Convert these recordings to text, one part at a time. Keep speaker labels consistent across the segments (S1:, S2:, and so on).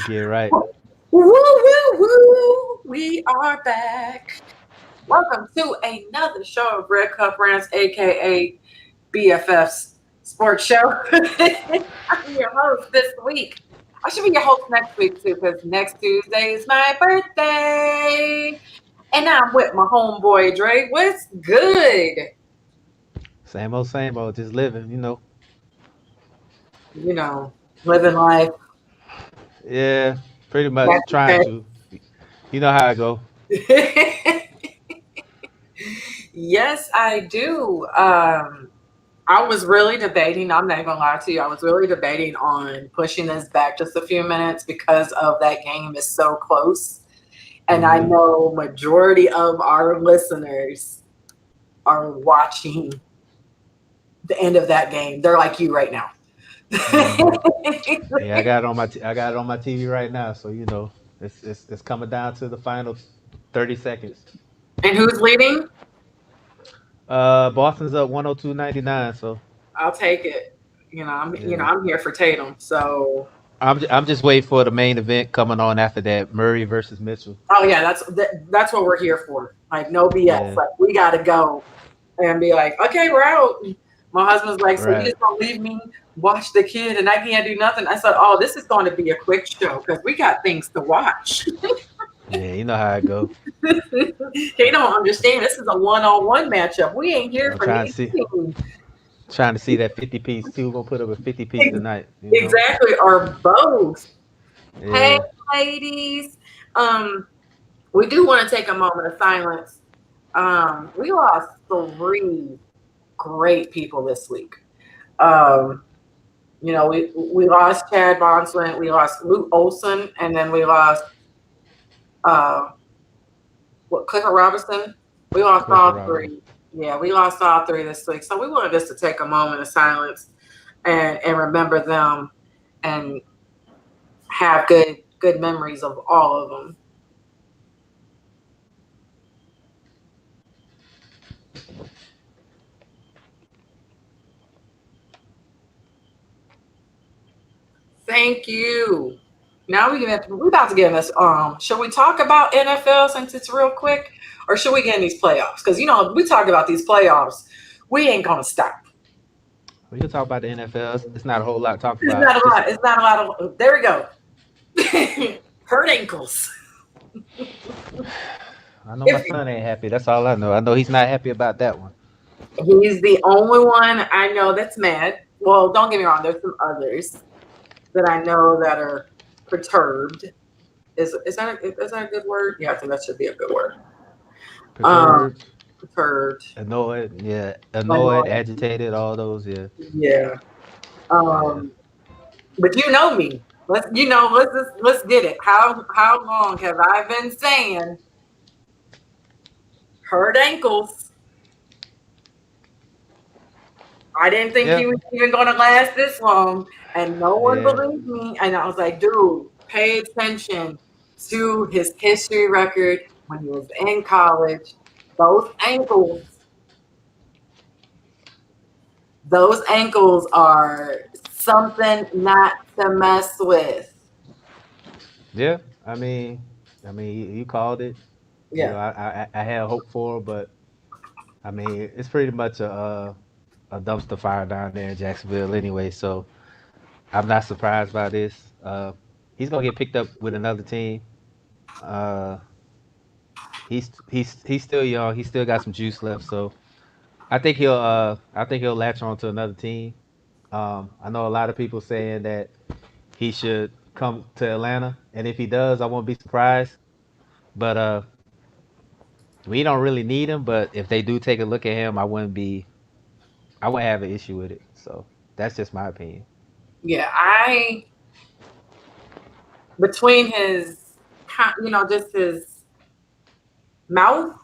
S1: Get right.
S2: Woo, woo, woo. We are back. Welcome to another show of Red Cup Rants, aka BFF's sports show. I'm your host this week. I should be your host next week too, because next Tuesday is my birthday. And I'm with my homeboy Dre. What's good?
S1: Same old, just living,
S2: You know, living life.
S1: Yeah, pretty much
S2: That's
S1: trying to. You know how I go.
S2: okay. Yes, I do. I was really debating, I'm not gonna lie to you, I was really debating on pushing this back just a few minutes because of that game is so close. And I
S1: Hmm.
S2: know majority of our listeners are watching the end of that game. They're like you right now.
S1: Hmm. Yeah, I got it on my TV right now, so it's coming down to the final 30 seconds.
S2: And who's leading?
S1: Boston's up 102-99, so
S2: I'll take it.
S1: yeah.
S2: I'm here for Tatum. So
S1: I'm just waiting for the main event coming on after that, Murray versus Mitchell.
S2: oh yeah, that's what we're here for. Like no BS.
S1: Yeah,
S2: Like we gotta go and be like, okay, we're out. My husband's like, so you
S1: right.
S2: just gonna leave me watch the kid and I can't do nothing? I said, oh, this is going to be a quick show because we got things to watch.
S1: Yeah, you know how I go.
S2: They don't understand. This is a one-on-one matchup. We ain't here
S1: I'm
S2: for
S1: trying to
S2: these
S1: see
S2: things.
S1: trying to see that 50 piece too. Gonna put up a 50 piece
S2: Ex-
S1: tonight.
S2: Exactly, or both. Hey,
S1: Yeah.
S2: ladies. Um, we do want to take a moment of silence. We lost three great people this week. Um, we lost Chad Bonswin, we lost Luke Olson, and then we lost uh, Clifford Robinson. We lost
S1: Clifford
S2: all
S1: Robinson.
S2: three. Yeah, we lost all three this week. So we wanted just to take a moment of silence and remember them and have good memories of all of them. Thank you. Now we're about to get in this. Should we talk about NFL since it's real quick, or should we get in these playoffs? Because we talk about these playoffs, we ain't gonna stop.
S1: We can talk about the NFL. It's not a whole lot to talk
S2: It's
S1: about.
S2: not a
S1: Just
S2: lot. It's not a lot of. There we go. Hurt ankles.
S1: I know my
S2: If
S1: son ain't happy. That's all I know. I know he's not happy about that one.
S2: he's the only one I know that's mad. Well, don't get me wrong. There's some others that I know that are perturbed. Is that a good word? Yeah, I think that should be a good word. Um,
S1: Perturbed,
S2: perturbed.
S1: annoyed, yeah, annoyed,
S2: Annoyed.
S1: agitated, all those, yeah,
S2: Yeah.
S1: yeah.
S2: But you know me. Let's get it. How long have I been saying hurt ankles? I didn't think
S1: Yeah,
S2: he was even going to last this long, and no one
S1: yeah.
S2: believed me. And I was like, dude, pay attention to his history record when he was in college. Those ankles, those ankles are something not to mess with.
S1: Yeah. I mean, you called it.
S2: Yeah.
S1: I had hope for him, but I mean, it's pretty much a dumpster fire down there in Jacksonville anyway. So I'm not surprised by this. He's gonna get picked up with another team. Uh, he's still young. He still got some juice left. So I think he'll latch on to another team. I know a lot of people saying that he should come to Atlanta, and if he does, I won't be surprised. But we don't really need him. But if they do take a look at him, I wouldn't have an issue with it. So that's just my opinion.
S2: Yeah, between his, just his mouth,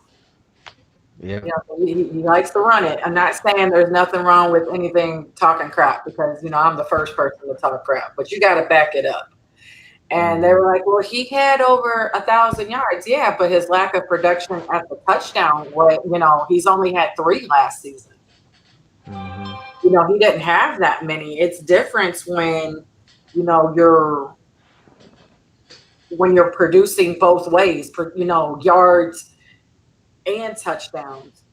S1: Yeah.
S2: he likes to run it. I'm not saying there's nothing wrong with anything talking crap because, I'm the first person to talk crap, but you got to back it up. And they
S1: Hmm.
S2: were like, well, he had over 1,000 yards. Yeah, but his lack of production at the touchdown, he's only had three last season.
S1: Hmm.
S2: He didn't have that many. It's different when, you're when you're producing both ways, yards and touchdowns.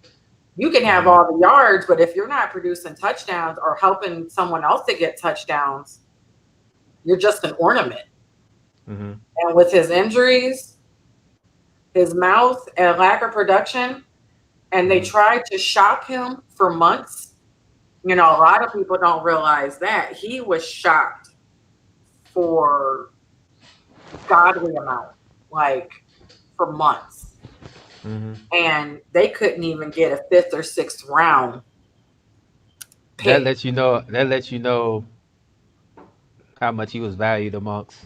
S2: You can have
S1: Hmm.
S2: all the yards, but if you're not producing touchdowns or helping someone else to get touchdowns, you're just an ornament.
S1: Hmm.
S2: And with his injuries, his mouth, and lack of production, and they
S1: Hmm.
S2: tried to shop him for months. A lot of people don't realize that he was shopped for godly amount, like for months.
S1: Hmm.
S2: And they couldn't even get a fifth or sixth round
S1: That
S2: pick.
S1: lets you know. That lets you know how much he was valued amongst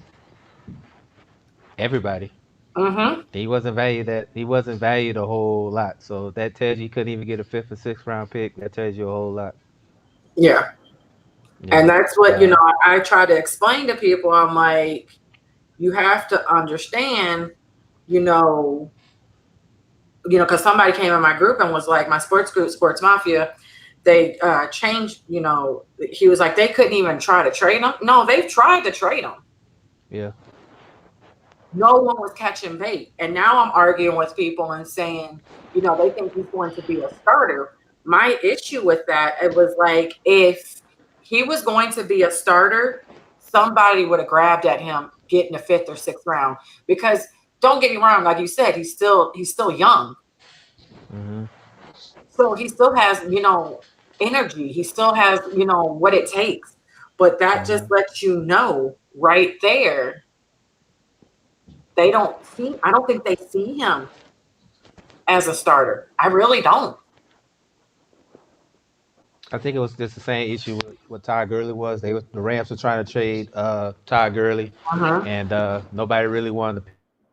S1: everybody.
S2: Hmm.
S1: He wasn't valued that he wasn't valued a whole lot. So that tells you he couldn't even get a fifth or sixth round pick. That tells you a whole lot.
S2: Yeah. And
S1: Yeah.
S2: that's what,
S1: Uh,
S2: I try to explain to people. I'm like, you have to understand, you know, because somebody came in my group and was like, my sports group, Sports Mafia, they changed, he was like, they couldn't even try to trade him. No, they've tried to trade him.
S1: yeah.
S2: No one was catching bait. And now I'm arguing with people and saying, they think he's going to be a starter. My issue with that, it was like, if he was going to be a starter, somebody would have grabbed at him getting a fifth or sixth round. Because don't get me wrong, like you said, he's still young.
S1: Hmm.
S2: So he still has, energy. He still has, what it takes. But that just
S1: Hmm.
S2: lets you know right there, I don't think they see him as a starter. I really don't.
S1: I think it was just the same issue with what Todd Gurley was. The Rams were trying to trade Todd Gurley,
S2: Uh-huh.
S1: and nobody really wanted to pick him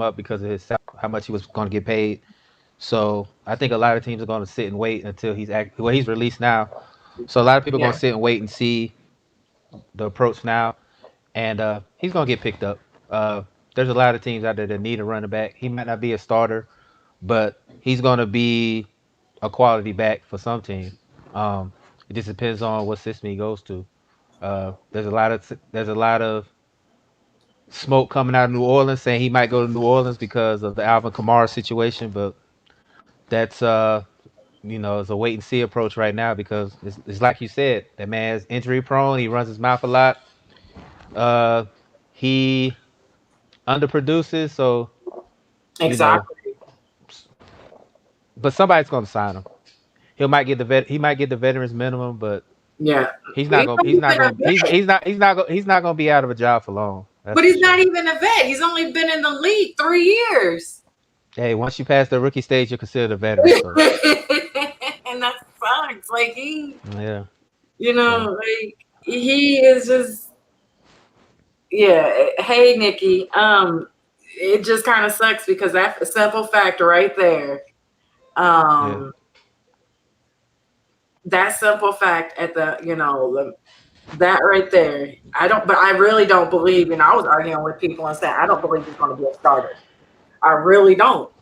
S1: up because of his salary, how much he was going to get paid. So I think a lot of teams are going to sit and wait until he's released now. So a lot of people are going to sit and
S2: Yeah.
S1: wait and see the approach now, and he's going to get picked up. There's a lot of teams out there that need a running back. He might not be a starter, but he's going to be a quality back for some team. It just depends on what system he goes to. There's a lot of smoke coming out of New Orleans saying he might go to New Orleans because of the Alvin Kamara situation, but that's it's a wait and see approach right now because it's like you said, that man's injury prone. He runs his mouth a lot. Uh, he underproduces, so you know,
S2: Exactly.
S1: but somebody's gonna sign him. He might get the veterans minimum, but
S2: Yeah.
S1: he's not
S2: He's
S1: gonna
S2: not
S1: he's not
S2: even a
S1: gonna
S2: vet.
S1: he's not gonna be out of a job for long. That's
S2: But
S1: for
S2: he's not
S1: sure.
S2: even a vet. He's only been in the league 3 years.
S1: Hey, once you pass the rookie stage, you're considered a veteran. So
S2: And that sucks. Like
S1: yeah, so
S2: he is just, yeah. Hey Nikki. It just kind of sucks because that's a simple fact right there.
S1: yeah,
S2: Um that simple fact at that right there. But I really don't believe, I was arguing with people and saying, I don't believe he's going to be a starter. I really don't.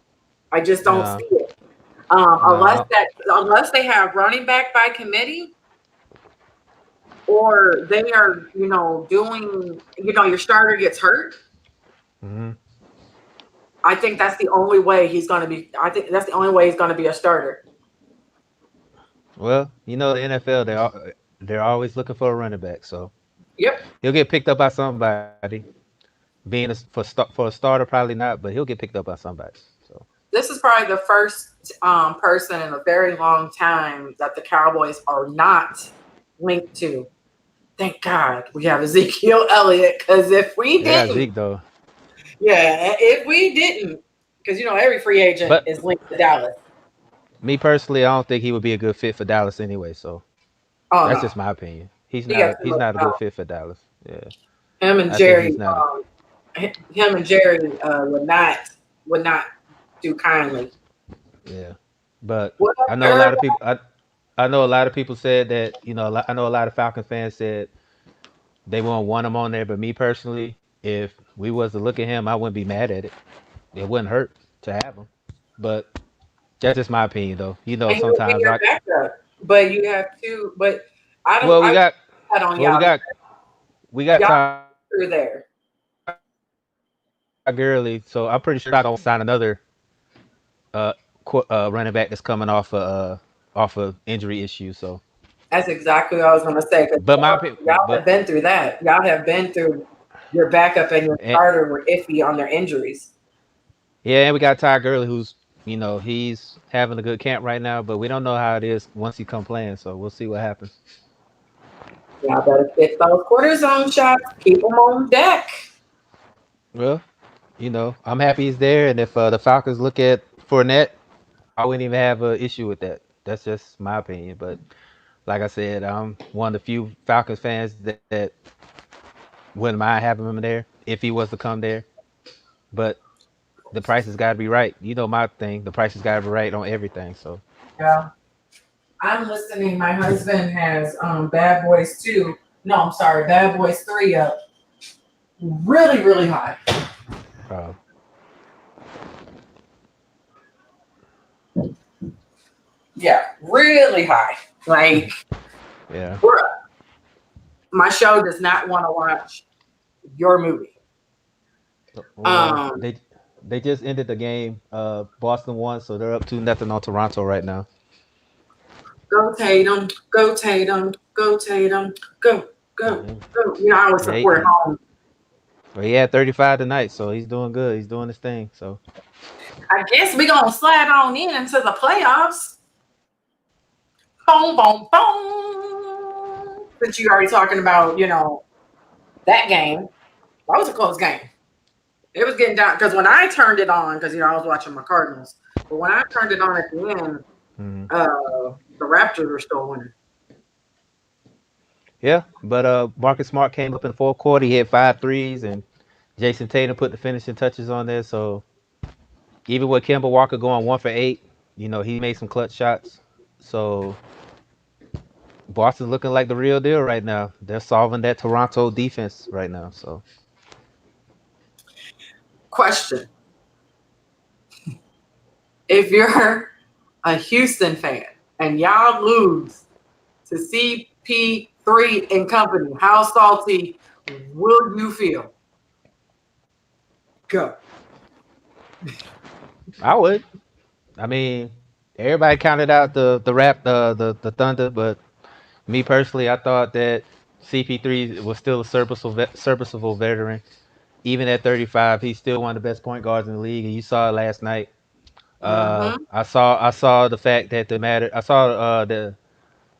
S2: I just don't
S1: no,
S2: see it.
S1: no.
S2: Unless they have running back by committee, or they are, doing, your starter gets hurt.
S1: Hmm.
S2: I think that's the only way he's going to be. I think that's the only way he's going to be a starter.
S1: Well, the NFL they're always looking for a running back, so
S2: Yep.
S1: he'll get picked up by somebody. For a starter, probably not, but he'll get picked up by somebody. So
S2: This is probably the first person in a very long time that the Cowboys are not linked to. Thank God we have Ezekiel Elliott, because if we
S1: they got
S2: didn't,
S1: Zeke though.
S2: yeah, if we didn't, because every free agent
S1: But
S2: is linked to Dallas.
S1: me personally, I don't think he would be a good fit for Dallas anyway. So
S2: Oh
S1: that's
S2: no,
S1: just my opinion. He's
S2: he
S1: not
S2: got
S1: a
S2: too
S1: he's
S2: much
S1: not a good
S2: talent.
S1: fit for Dallas. Yeah,
S2: Him and
S1: I think
S2: Jerry,
S1: he's not.
S2: him and Jerry would not do kindly.
S1: Yeah, but
S2: What up,
S1: I know a
S2: Herb?
S1: lot of people. I know a lot of people said that I know a lot of Falcon fans said they won't want him on there. But me personally, if we was to look at him, I wouldn't be mad at it. It wouldn't hurt to have him. But that's just my opinion, though.
S2: And he'll be
S1: Sometimes
S2: your
S1: I
S2: backup, but you have to. But I don't.
S1: well
S2: I
S1: we
S2: put
S1: got
S2: that on
S1: well
S2: y'all.
S1: we got
S2: Y'all
S1: Todd Gurley.
S2: through there.
S1: We got Todd Gurley. Todd Gurley, so I'm pretty sure they're not gonna sign another running back that's coming off of injury issues. So,
S2: That's exactly what I was going to say. Because
S1: but
S2: y'all have been through that. Y'all have been through your backup and your
S1: and,
S2: starter were iffy on their injuries.
S1: yeah, and we got Todd Gurley, who's he's having a good camp right now, but we don't know how it is once he come playing. So we'll see what happens.
S2: Y'all better get those cortisone shots. Keep them on deck.
S1: Well, I'm happy he's there, and if the Falcons look at Fournette, I wouldn't even have an issue with that. That's just my opinion. But like I said, I'm one of the few Falcons fans that wouldn't mind having him there if he was to come there. But the price has got to be right. You know my thing. The price has got to be right on everything. So
S2: Yeah. I'm listening. My husband has Bad Boys 2. No, I'm sorry, Bad Boys 3 up really, really high.
S1: uh,
S2: Yeah, really high. Like,
S1: yeah,
S2: bruh, my show does not want to watch your movie.
S1: well
S2: Um,
S1: they just ended the game. Boston won, so they're up 2-0 on Toronto right now.
S2: Go Tatum, go Tatum, go Tatum, go, go,
S1: Mhm.
S2: go. You know, I always
S1: Yeah,
S2: support home.
S1: well, he had 35 tonight, so he's doing good. He's doing his thing. So
S2: I guess we're going to slide on in into the playoffs. Boom, boom, boom. Since you already talking about, that game, that was a close game. It was getting down because when I turned it on, because I was watching my Cardinals, but when I turned it on at the end,
S1: mhm.
S2: the Raptors were still winning.
S1: Yeah, but Marcus Smart came up in the fourth quarter. He hit 5 threes, and Jason Tatum put the finishing touches on there. So even with Kemba Walker going 1 for 8, he made some clutch shots. So Boston's looking like the real deal right now. They're solving that Toronto defense right now. So
S2: Question: if you're a Houston fan and y'all lose to CP3 and company, how salty will you feel? Go.
S1: I would. I mean, everybody counted out the Thunder, but me personally, I thought that CP3 was still a serviceable veteran. Even at 35, he's still one of the best point guards in the league, and you saw it last night.
S2: Mm-hmm.
S1: I saw the fact that the matter. I saw the.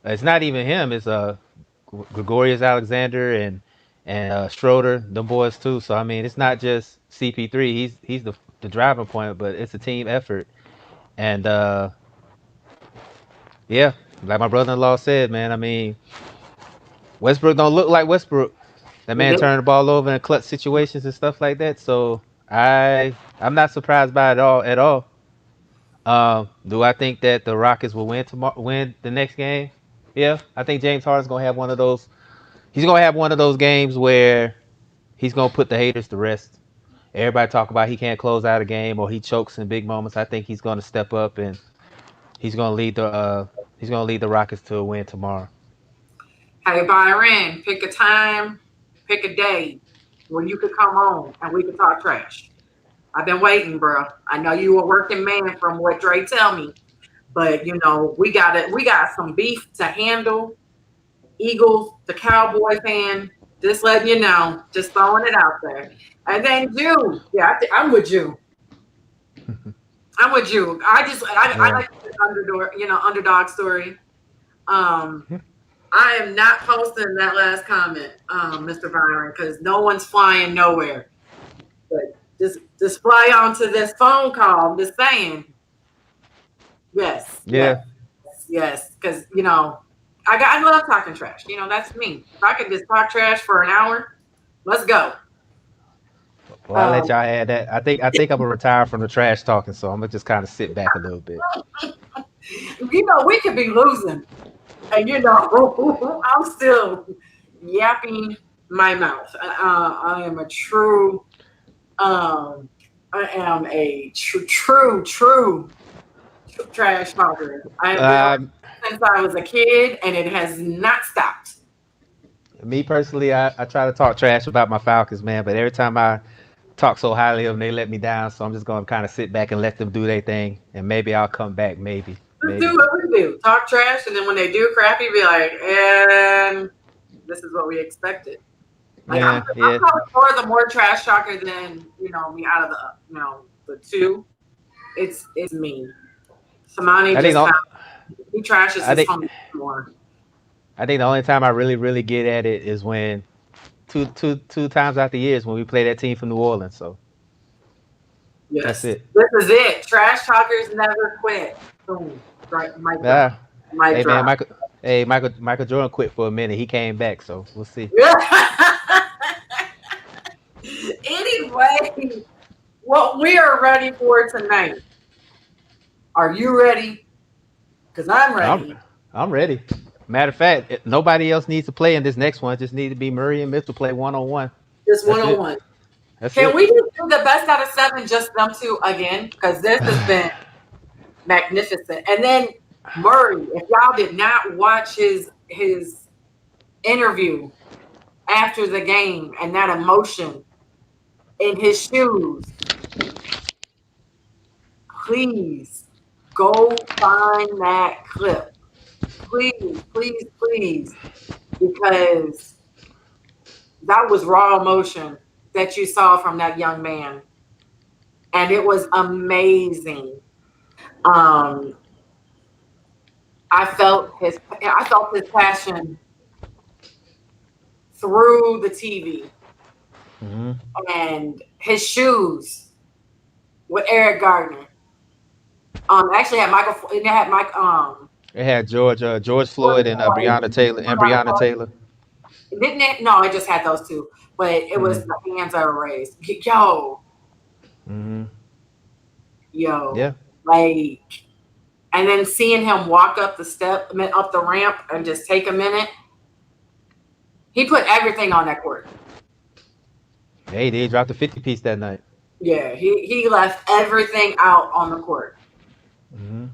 S1: It's not even him. It's Gregorius Alexander and Schroeder, them boys too. So I mean, it's not just CP3. He's the driving point, but it's a team effort. And yeah, like my brother-in-law said, man. I mean, Westbrook don't look like Westbrook. That man
S2: Nope.
S1: turning the ball over in clutch situations and stuff like that. So I'm not surprised by it all at all. Do I think that the Rockets will win the next game? Yeah, I think James Harden's gonna have one of those. He's gonna have one of those games where he's gonna put the haters to rest. Everybody talk about he can't close out a game or he chokes in big moments. I think he's gonna step up and he's gonna lead the Rockets to a win tomorrow.
S2: Hey, Byron, pick a time, pick a day where you could come on and we could talk trash. I've been waiting, bro. I know you a working man from what Dre tell me, but we got some beef to handle. Eagles, the Cowboy fan, just letting you know, just throwing it out there. And then you, yeah, I'm with you. I'm with you. I
S1: Yeah.
S2: like the underdog story. Um, I am not posting that last comment, Mr. Byron, because no one's flying nowhere. But just fly onto this phone call. I'm just saying, yes, yes,
S1: Yeah.
S2: yes, because I love talking trash. That's me. If I could just talk trash for an hour, let's go.
S1: Well, I'll let
S2: Um,
S1: y'all add that. I think I'm gonna retire from the trash talking, so I'm gonna just kind of sit back a little bit.
S2: we could be losing, and I'm still yapping my mouth. I am a true, I am a true trash talker. I have been on
S1: Um,
S2: since I was a kid, and it has not stopped.
S1: Me personally, I try to talk trash about my Falcons, man, but every time I talk so highly of them, they let me down. So I'm just gonna kind of sit back and let them do their thing, and maybe I'll come back. Maybe,
S2: Just do
S1: maybe.
S2: what we do. Talk trash, and then when they do crappy, be like, and this is what we expected. Like
S1: Yeah,
S2: I'm
S1: yeah.
S2: probably more the more trash talker than me out of the the two. It's me. Samani
S1: I think
S2: just
S1: the,
S2: found he trashes
S1: I
S2: his
S1: think
S2: homie more.
S1: I think the only time I really get at it is when two times out the years when we play that team from New Orleans. So that's
S2: Yes,
S1: it.
S2: this is it. Trash talkers never quit. Boom. Right, mic drop.
S1: Yeah.
S2: Mic
S1: Hey man,
S2: drop.
S1: Michael. Hey Michael Jordan quit for a minute. He came back, so we'll see.
S2: Anyway, what we are ready for tonight. Are you ready? Because I'm
S1: I'm
S2: ready.
S1: I'm ready. Matter of fact, nobody else needs to play in this next one. Just need to be Murray and Mitchell play 1-on-1.
S2: Just one
S1: That's
S2: on
S1: it.
S2: one.
S1: That's
S2: Can
S1: it.
S2: we just do the best out of seven, just them two again? Because this has been magnificent. And then Murray, if y'all did not watch his interview after the game and that emotion in his shoes, please go find that clip. Please, please, please, because that was raw emotion that you saw from that young man. And it was amazing. Um, I felt his passion through the TV
S1: hmm
S2: and his shoes with Eric Gardner. Actually had Michael. It had Mike.
S1: It had George Floyd and Breonna Taylor.
S2: Didn't it? No, it just had those two. But it was
S1: hmm
S2: the hands that were raised. Yo,
S1: hmm
S2: yo,
S1: Yeah.
S2: like, and then seeing him walk up the step, up the ramp, and just take a minute. He put everything on that court.
S1: Hey, they dropped a 50 piece that night.
S2: Yeah, he left everything out on the court.
S1: hmm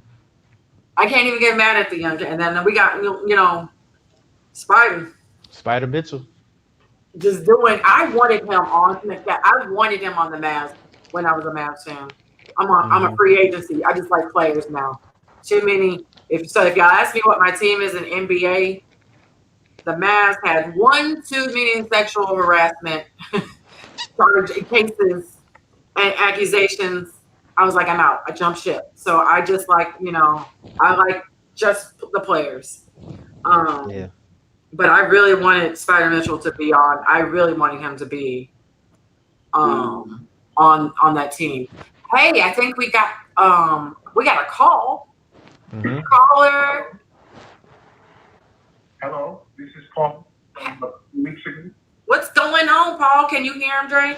S2: I can't even get mad at the young. And then we got Spider
S1: Spider Mitchell.
S2: just doing. I wanted him on. I wanted him on the Mavs when I was a Mavs fan. I'm a
S1: hmm
S2: free agency. I just like players now. Too many. If y'all ask me what my team is in NBA, the Mavs had one too many sexual harassment charge cases and accusations. I was like, I'm out. I jumped ship. So I just like, I like just the players. Um,
S1: Yeah.
S2: but I really wanted Spider Mitchell to be on. I really wanted him to be on that team. Hey, I think we got a call.
S1: hmm
S2: Caller.
S3: Hello, this is Paul from a few weeks ago.
S2: What's going on, Paul? Can you hear him, Dre?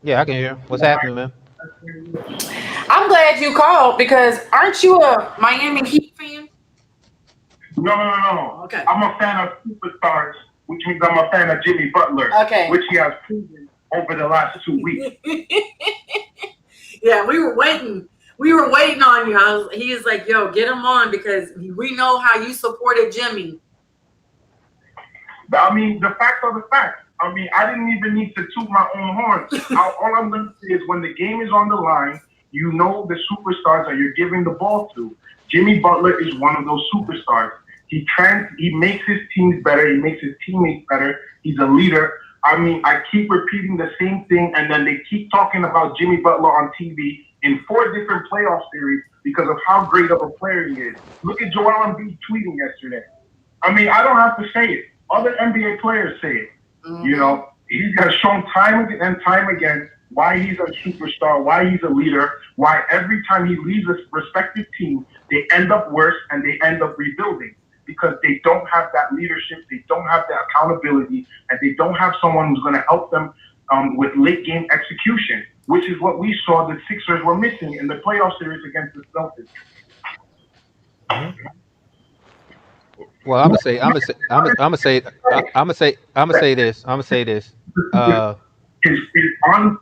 S1: Yeah, I can hear. What's happening, man?
S2: I'm glad you called because aren't you a Miami Heat fan?
S3: No.
S2: Okay.
S3: I'm a fan of superstars, which means I'm a fan of Jimmy Butler,
S2: Okay.
S3: which he has proven over the last 2 weeks.
S2: Yeah, we were waiting. We were waiting on you. He was like, "Yo, get him on because we know how you supported Jimmy."
S3: I mean, the facts are the facts. I mean, I didn't even need to toot my own horn. All I'm going to say is when the game is on the line, you know the superstars that you're giving the ball to. Jimmy Butler is one of those superstars. He makes his teams better. He makes his teammates better. He's a leader. I mean, I keep repeating the same thing, and then they keep talking about Jimmy Butler on TV in 4 different playoff series because of how great of a player he is. Look at Joel Embiid tweeting yesterday. I mean, I don't have to say it. Other NBA players say it.
S2: Mm-hmm.
S3: You know, he has shown time and time again why he's a superstar, why he's a leader, why every time he leaves a respective team, they end up worse and they end up rebuilding because they don't have that leadership, they don't have that accountability, and they don't have someone who's going to help them with late game execution, which is what we saw the Sixers were missing in the playoff series against the Celtics.
S1: Mm-hmm. Well, I'm gonna say this. Uh,
S3: His on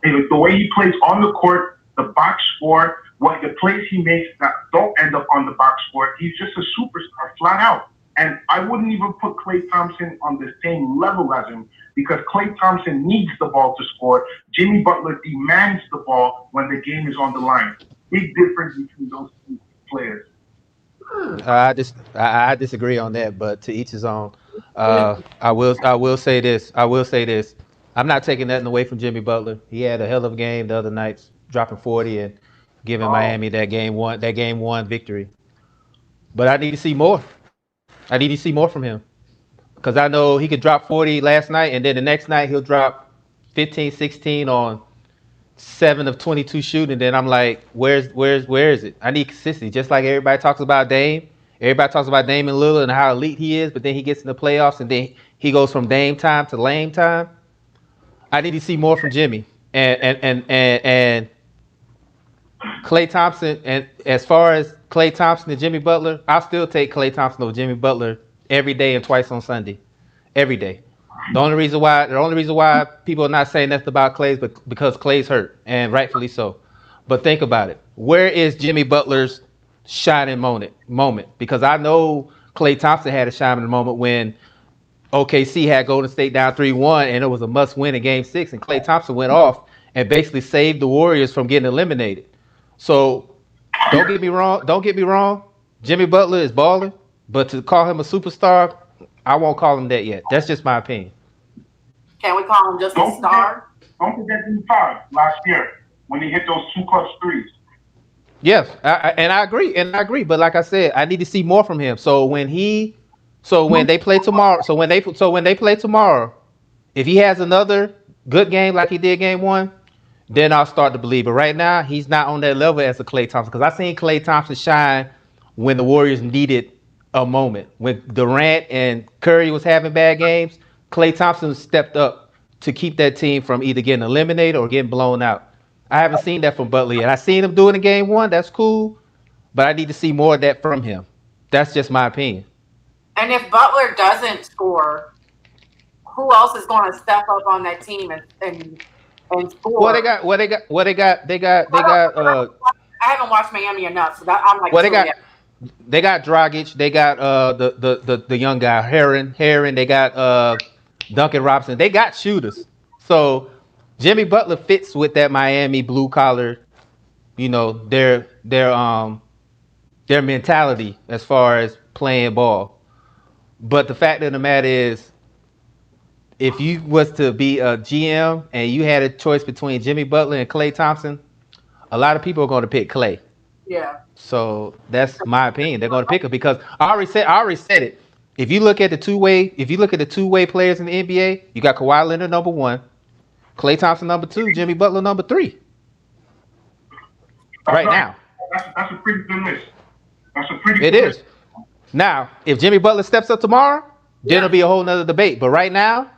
S3: the way he plays on the court, the box score, what the plays he makes that don't end up on the box score. He's just a superstar, flat out. And I wouldn't even put Klay Thompson on the same level as him because Klay Thompson needs the ball to score. Jimmy Butler demands the ball when the game is on the line. Big difference between those two players.
S1: I disagree on that, but to each his own. I will say this. I will say this. I'm not taking nothing away from Jimmy Butler. He had a hell of a game the other night, dropping 40 and giving Miami that game one victory. But I need to see more. I need to see more from him because I know he could drop 40 last night, and then the next night he'll drop 15, 16 on 7 of 22 shooting. Then I'm like, where is it? I need consistency. Just like everybody talks about Dame. Everybody talks about Dame and Lillard and how elite he is, but then he gets in the playoffs and then he goes from Dame time to lame time. I need to see more from Jimmy and Klay Thompson. And as far as Klay Thompson and Jimmy Butler, I'll still take Klay Thompson over Jimmy Butler every day and twice on Sunday, every day. The only reason why people are not saying nothing about Klay is because Klay's hurt, and rightfully so. But think about it. Where is Jimmy Butler's shining moment? Because I know Klay Thompson had a shining moment when OKC had Golden State down 3-1, and it was a must-win in Game 6, and Klay Thompson went off and basically saved the Warriors from getting eliminated. So don't get me wrong. Don't get me wrong. Jimmy Butler is balling, but to call him a superstar, I won't call him that yet. That's just my opinion.
S2: Can we call him just a star?
S3: Don't forget D5 last year when he hit those 2 clutch threes.
S1: Yes, I agree. But like I said, I need to see more from him. So when they play tomorrow, if he has another good game like he did Game 1, then I'll start to believe. But right now, he's not on that level as a Klay Thompson because I seen Klay Thompson shine when the Warriors needed a moment. When Durant and Curry was having bad games, Klay Thompson stepped up to keep that team from either getting eliminated or getting blown out. I haven't seen that from Butler yet. I seen him do it in Game 1. That's cool, but I need to see more of that from him. That's just my opinion.
S2: And if Butler doesn't score, who else is going to step up on that team and score?
S1: Well, they got.
S2: I haven't watched Miami enough, so I'm like.
S1: Well, they got Dragic. They got the young guy Heron. They got Duncan Robinson. They got shooters. So Jimmy Butler fits with that Miami blue collar. Their mentality as far as playing ball. But the fact of the matter is, if you was to be a GM and you had a choice between Jimmy Butler and Klay Thompson, a lot of people are going to pick Klay.
S2: Yeah.
S1: So that's my opinion. They're going to pick him because I already said it. If you look at the two-way players in the NBA, you got Kawhi Leonard number 1, Klay Thompson number 2, Jimmy Butler number 3. Now.
S3: That's a pretty good list.
S1: It is. Now, if Jimmy Butler steps up tomorrow, then it'll be a whole nother debate. But right now,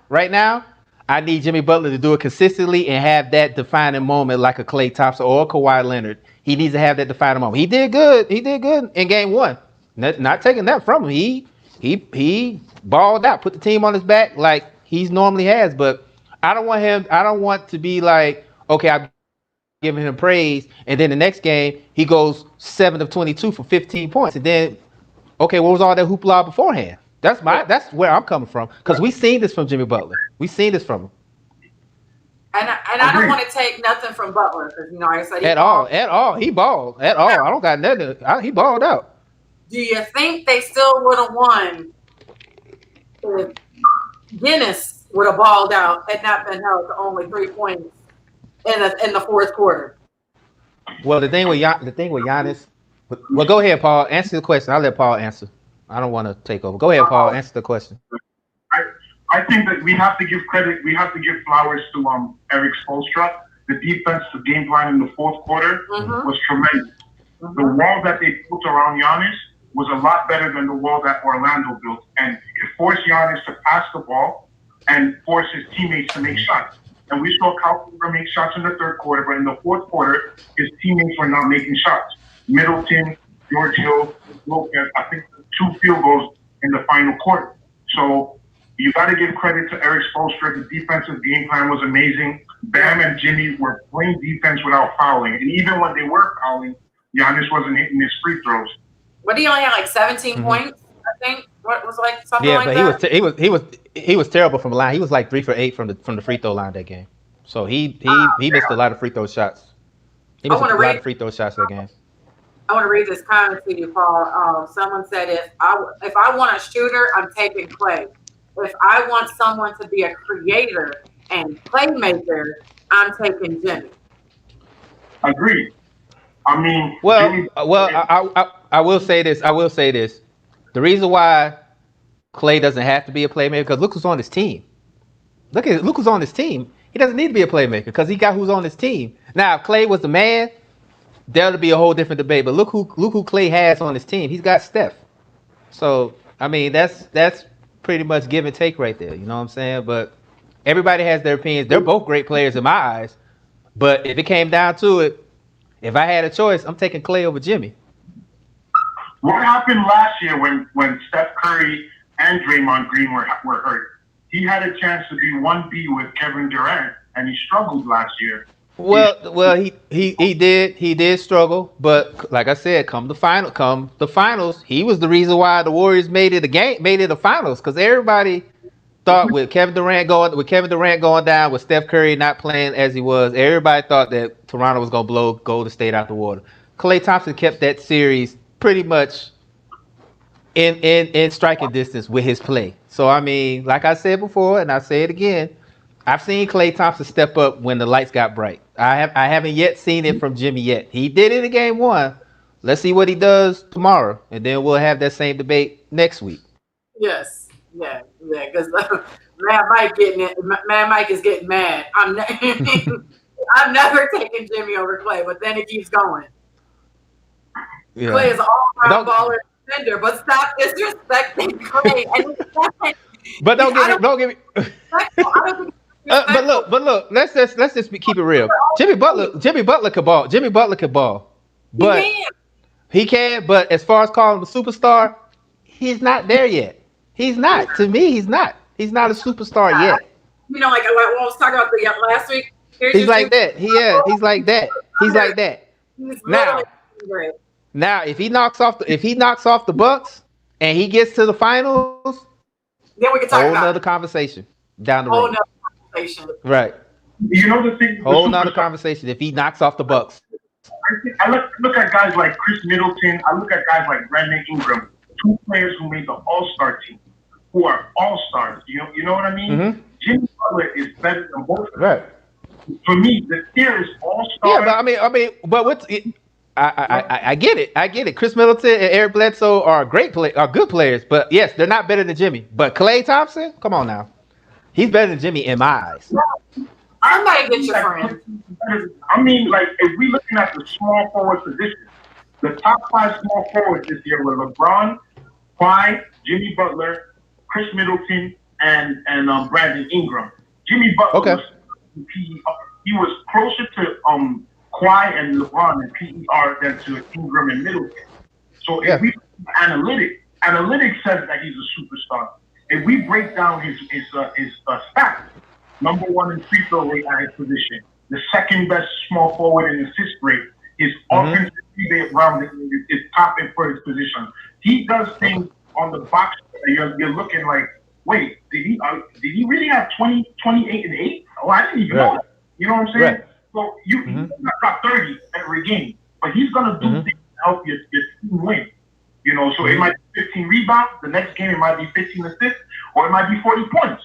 S1: I need Jimmy Butler to do it consistently and have that defining moment like a Klay Thompson or a Kawhi Leonard. He needs to have that defining moment. He did good in Game 1. Not taking that from him. He balled out, put the team on his back like he normally has. But I don't want to be like, okay, I'm giving him praise, and then the next game he goes 7 of 22 for 15 points, and then okay, what was all that hoopla beforehand? That's where I'm coming from because we seen this from Jimmy Butler. We seen this from him.
S2: And I don't want to take nothing from Butler because I said
S1: at all. He balled at all. I don't got nothing. He balled out.
S2: Do you think they still would have won if Guinness would have balled out and not been held to only 3 points in the fourth quarter?
S1: Well, the thing with Giannis. Well, go ahead, Paul. Answer the question. I'll let Paul answer. I don't want to take over. Go ahead, Paul. Answer the question.
S3: I think that we have to give credit. We have to give flowers to Eric Spoelstra. The defensive game plan in the fourth quarter was tremendous. The wall that they built around Giannis was a lot better than the wall that Orlando built, and it forced Giannis to pass the ball and force his teammates to make shots. And we saw Kyle Korver make shots in the third quarter, but in the fourth quarter, his teammates were not making shots. Middleton, George Hill, Lopez, I think 2 field goals in the final quarter. So you got to give credit to Eric Spoelstra. The defensive game plan was amazing. Bam and Jimmy were playing defense without fouling. And even when they were fouling, Giannis wasn't hitting his free throws.
S2: But he only had like 17 points, I think. What was like something
S1: Yeah,
S2: like
S1: but
S2: that?
S1: he was terrible from the line. He was like 3 for 8 from the free throw line that game. So he missed a lot of free throw shots. He
S2: I
S1: missed
S2: want
S1: a
S2: to
S1: lot
S2: read.
S1: of free throw shots that game.
S2: I want to read this comment to you, Paul. Someone said, if I want a shooter, I'm taking Clay. If I want someone to be a creator and playmaker, I'm taking Jimmy.
S3: Agreed. I mean,
S1: Well,
S3: Jimmy.
S1: I will say this. I will say this. The reason why Clay doesn't have to be a playmaker because look who's on his team. Look who's on his team. He doesn't need to be a playmaker because he got who's on his team. Now, if Clay was the man, that'll be a whole different debate. But look who Clay has on his team. He's got Steph. So I mean that's pretty much give and take right there. You know what I'm saying? But everybody has their opinions. They're both great players in my eyes. But if it came down to it, if I had a choice, I'm taking Clay over Jimmy.
S3: What happened last year when Steph Curry and Draymond Green were hurt? He had a chance to be 1B with Kevin Durant, and he struggled last year.
S1: Well, he did struggle, but like I said, come the finals, he was the reason why the Warriors made it the finals because everybody thought with Kevin Durant going down, with Steph Curry not playing as he was, everybody thought that Toronto was gonna blow Golden State out the water. Klay Thompson kept that series pretty much in striking distance with his play. So I mean, like I said before, and I say it again, I've seen Klay Thompson step up when the lights got bright. I haven't yet seen it from Jimmy yet. He did it in game one. Let's see what he does tomorrow, and then we'll have that same debate next week.
S2: Yes, yeah. Because Mad Mike is getting mad. I'm never taking Jimmy over Clay, but then it keeps going.
S1: Yeah.
S2: Clay is an all-around baller defender, but stop disrespecting Clay.
S1: But don't give me. But look. Let's just keep it real. Jimmy Butler could ball. Jimmy Butler could ball, but he can. But as far as calling him a superstar, he's not there yet. He's not. To me, he's not. He's not a superstar yet.
S2: You know, like what I was talking about last week.
S1: He's like that. He's like that. He's like that. Now, if he knocks off the Bucks and he gets to the finals,
S2: then we can talk about
S1: whole nother conversation down the road.
S2: Whole nother conversation.
S1: Right.
S3: You know the thing.
S1: Whole nother conversation if he knocks off the Bucks.
S3: I look at guys like Chris Middleton. I look at guys like Brandon Ingram, two players who made the All-Star team, who are All-Stars. You know what I mean?
S1: Mm-hmm.
S3: Jimmy Butler is better than both of them.
S1: Right.
S3: For me, the tier is All-Star.
S1: Yeah, but I get it. I get it. Chris Middleton and Eric Bledsoe are good players, but yes, they're not better than Jimmy. But Klay Thompson, come on now, he's better than Jimmy in my eyes.
S2: I might get your friend.
S3: I mean, like if we're looking at the small forward position, the top 5 small forwards this year were LeBron, Kawhi, Jimmy Butler, Chris Middleton, and Brandon Ingram. Jimmy Butler he was closer to Kawhi and LeBron and PER than to Ingram and Middleton. So if we analytics says that he's a superstar. If we break down his stats, number 1 in free throw rate at his position, the second best small forward in assist rate, his offensive rebound is top in for his position. He does things on the box that you're looking like, wait, did he really have 20, 28, and 8? Oh, I didn't even know that. You know what I'm saying?
S1: Right.
S3: So he's not got 30 every game, but he's gonna do things to help your team win. You know, so it might be 15 rebounds. The next game it might be 15 assists, or it might be 40 points.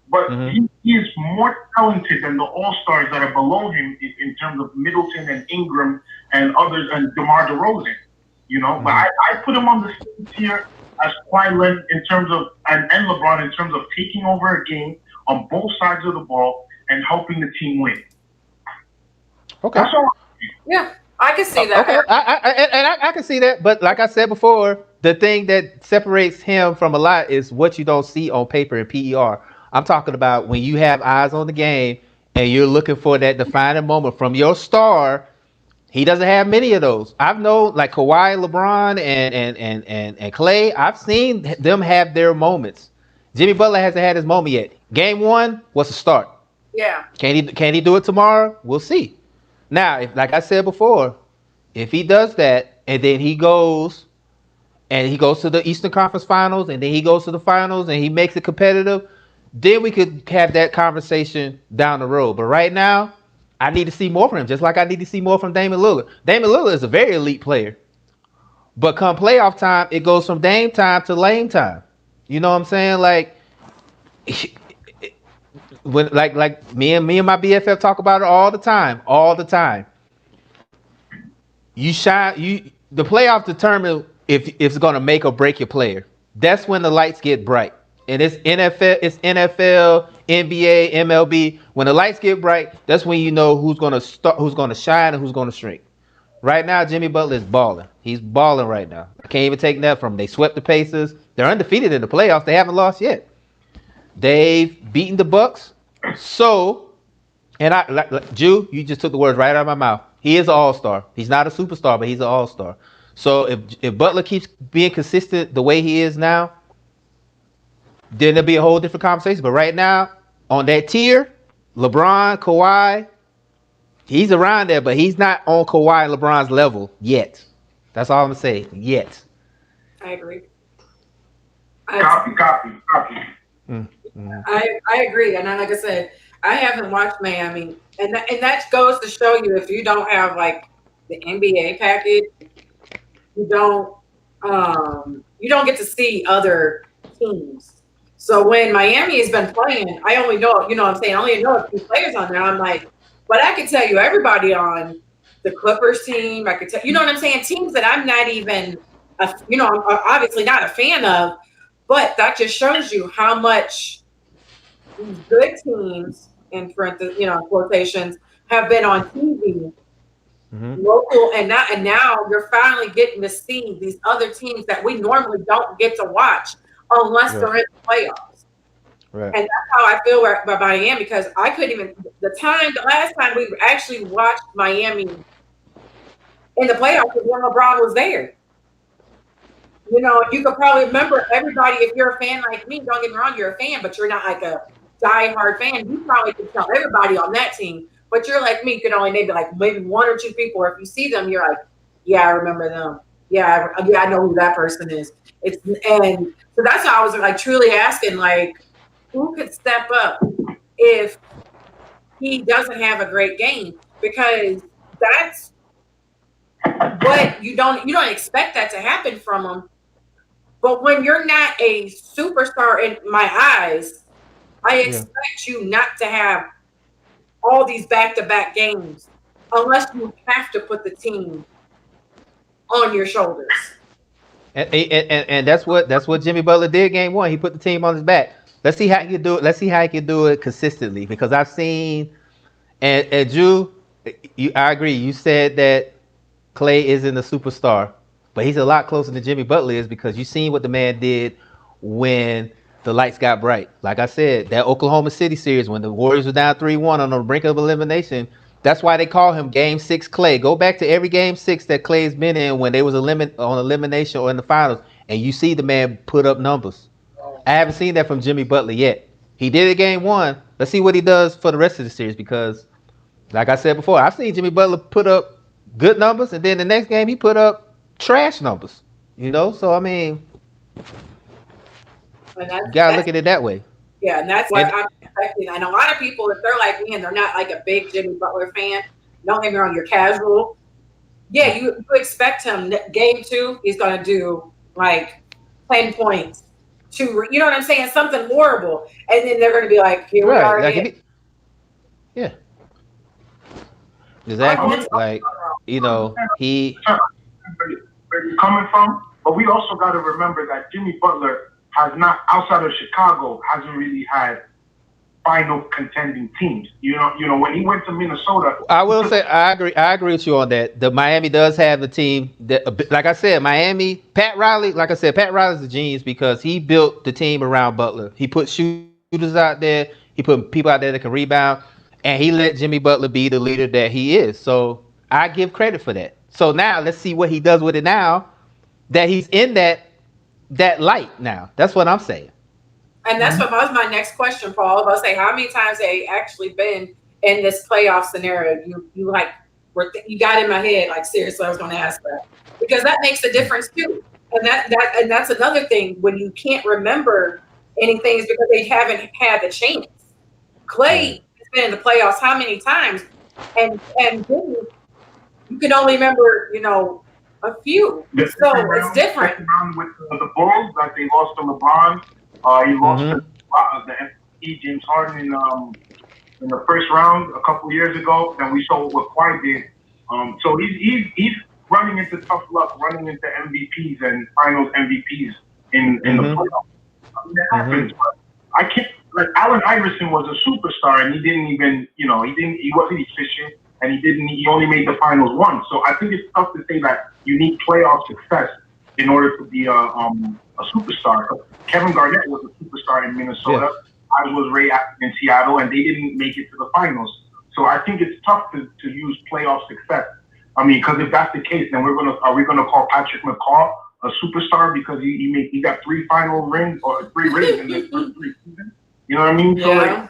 S3: But he is more talented than the All-Stars that are below him in terms of Middleton and Ingram and others and DeMar DeRozan. You know, but I put him on the same tier as Kawhi in terms of and LeBron in terms of taking over a game on both sides of the ball and helping the team win.
S1: Okay.
S3: That's all.
S2: Yeah, I can see that.
S1: Okay, I can see that. But like I said before, the thing that separates him from a lot is what you don't see on paper in PER. I'm talking about when you have eyes on the game and you're looking for that defining moment from your star. He doesn't have many of those. I've known like Kawhi, LeBron, and Klay. I've seen them have their moments. Jimmy Butler hasn't had his moment yet. Game 1 was a start.
S2: Yeah.
S1: Can he do it tomorrow? We'll see. Now, like I said before, if he does that and then he goes and he goes to the Eastern Conference Finals, and then he goes to the finals, and he makes it competitive, then we could have that conversation down the road. But right now, I need to see more from him, just like I need to see more from Damian Lillard. Damian Lillard is a very elite player, but come playoff time, it goes from Dame time to Lame time. You know what I'm saying? Like, when like me and my BFF talk about it all the time, all the time. The playoffs determine if it's gonna make or break your player. That's when the lights get bright. And it's NFL, NBA, MLB. When the lights get bright, that's when you know who's gonna start, who's gonna shine, and who's gonna shrink. Right now, Jimmy Butler is balling. He's balling right now. I can't even take that from him. They swept the Pacers. They're undefeated in the playoffs. They haven't lost yet. They've beaten the Bucks. So, and Jew, you just took the words right out of my mouth. He is an all-star. He's not a superstar, but he's an all-star. So if Butler keeps being consistent the way he is now, then there'll be a whole different conversation. But right now, on that tier, LeBron, Kawhi, he's around there, but he's not on Kawhi and LeBron's level yet. That's all I'm gonna say. Yet.
S2: I agree.
S3: Copy.
S2: I agree, and like I said, I haven't watched Miami, and that goes to show you if you don't have like the NBA package, you don't get to see other teams. So when Miami has been playing, I only know, you know what I'm saying, I only know a few players on there. I'm like, but I could tell you everybody on the Clippers team. I could tell, you know what I'm saying, teams that I'm not even, I'm obviously not a fan of, but that just shows you how much these good teams, in parentheses, quotations, have been on TV, local, and now you're finally getting to see these other teams that we normally don't get to watch unless they're in the playoffs.
S1: Right.
S2: And that's how I feel about Miami, because I couldn't even the last time we actually watched Miami in the playoffs was when LeBron was there. You know, you could probably remember everybody. If you're a fan like me, don't get me wrong, you're a fan, but you're not like a diehard fan. You probably could tell everybody on that team, but you're like me, you could only maybe one or two people. Or if you see them, you're like, yeah, I remember them. Yeah, I know who that person is. And so that's how I was like truly asking, like, who could step up if he doesn't have a great game? Because that's what you don't expect that to happen from him. But when you're not a superstar in my eyes, I expect you not to have all these back-to-back games unless you have to put the team on your shoulders.
S1: And that's what Jimmy Butler did game one. He put the team on his back. Let's see how he can do it. Let's see how he can do it consistently. Because I've seen, and Drew, I agree. You said that Klay isn't a superstar, but he's a lot closer than Jimmy Butler is, because you seen what the man did when the lights got bright. Like I said, that Oklahoma City series when the Warriors were down 3-1 on the brink of elimination. That's why they call him Game 6 Klay. Go back to every Game 6 that Klay's been in when they was on elimination or in the finals, and you see the man put up numbers. I haven't seen that from Jimmy Butler yet. He did it game one. Let's see what he does for the rest of the series, because, like I said before, I've seen Jimmy Butler put up good numbers, and then the next game he put up trash numbers. So I mean, you gotta look at it that way.
S2: Yeah, and that's what I'm expecting. And a lot of people, if they're like me and they're not like a big Jimmy Butler fan, don't get me wrong, you're casual. Yeah, you expect him game 2, he's gonna do like 10 points. You know what I'm saying? Something horrible. And then they're gonna be like, here we are again.
S1: Yeah. Exactly. Like, he
S3: where you're coming from, but we also got to remember that Jimmy Butler has not, outside of Chicago, hasn't really had final contending teams. You know, when he went to Minnesota,
S1: I will say I agree with you on that. The Miami does have the team that, like I said, Miami, Pat Riley's a genius, because he built the team around Butler. He put shooters out there, he put people out there that can rebound, and he let Jimmy Butler be the leader that he is. So I give credit for that. So now let's see what he does with it now that he's in that light now. That's what I'm saying.
S2: And that's what was my next question, Paul. I was saying, how many times they actually been in this playoff scenario? You got in my head, like, seriously, I was going to ask that, because that makes a difference too. And that's another thing when you can't remember anything is because they haven't had the chance.
S1: Right.
S2: Clay has been in the playoffs how many times, and Jimmy, you can only remember a few.
S3: The
S2: So it's different.
S3: second round with the Bulls, that they lost to LeBron. He lost to
S1: Mm-hmm.
S3: the MVP James Harden in the first round a couple of years ago. Then we saw what Kawhi did. So he's running into tough luck, running into MVPs and Finals MVPs in the
S1: Mm-hmm.
S3: playoffs. I mean, that
S1: Mm-hmm.
S3: happens. But I can't. Like Allen Iverson was a superstar, and he didn't even, he wasn't efficient, and he only made the finals once. So I think it's tough to say that you need playoff success in order to be a superstar. Kevin Garnett was a superstar in Minnesota,
S1: Yeah.
S3: as was Ray Allen in Seattle, and they didn't make it to the finals. So I think it's tough to use playoff success. I mean, because if that's the case, then are we gonna call Patrick McCaw a superstar because he got 3 final rings or 3 rings in the first 3 seasons? You know what I mean? So
S2: Yeah.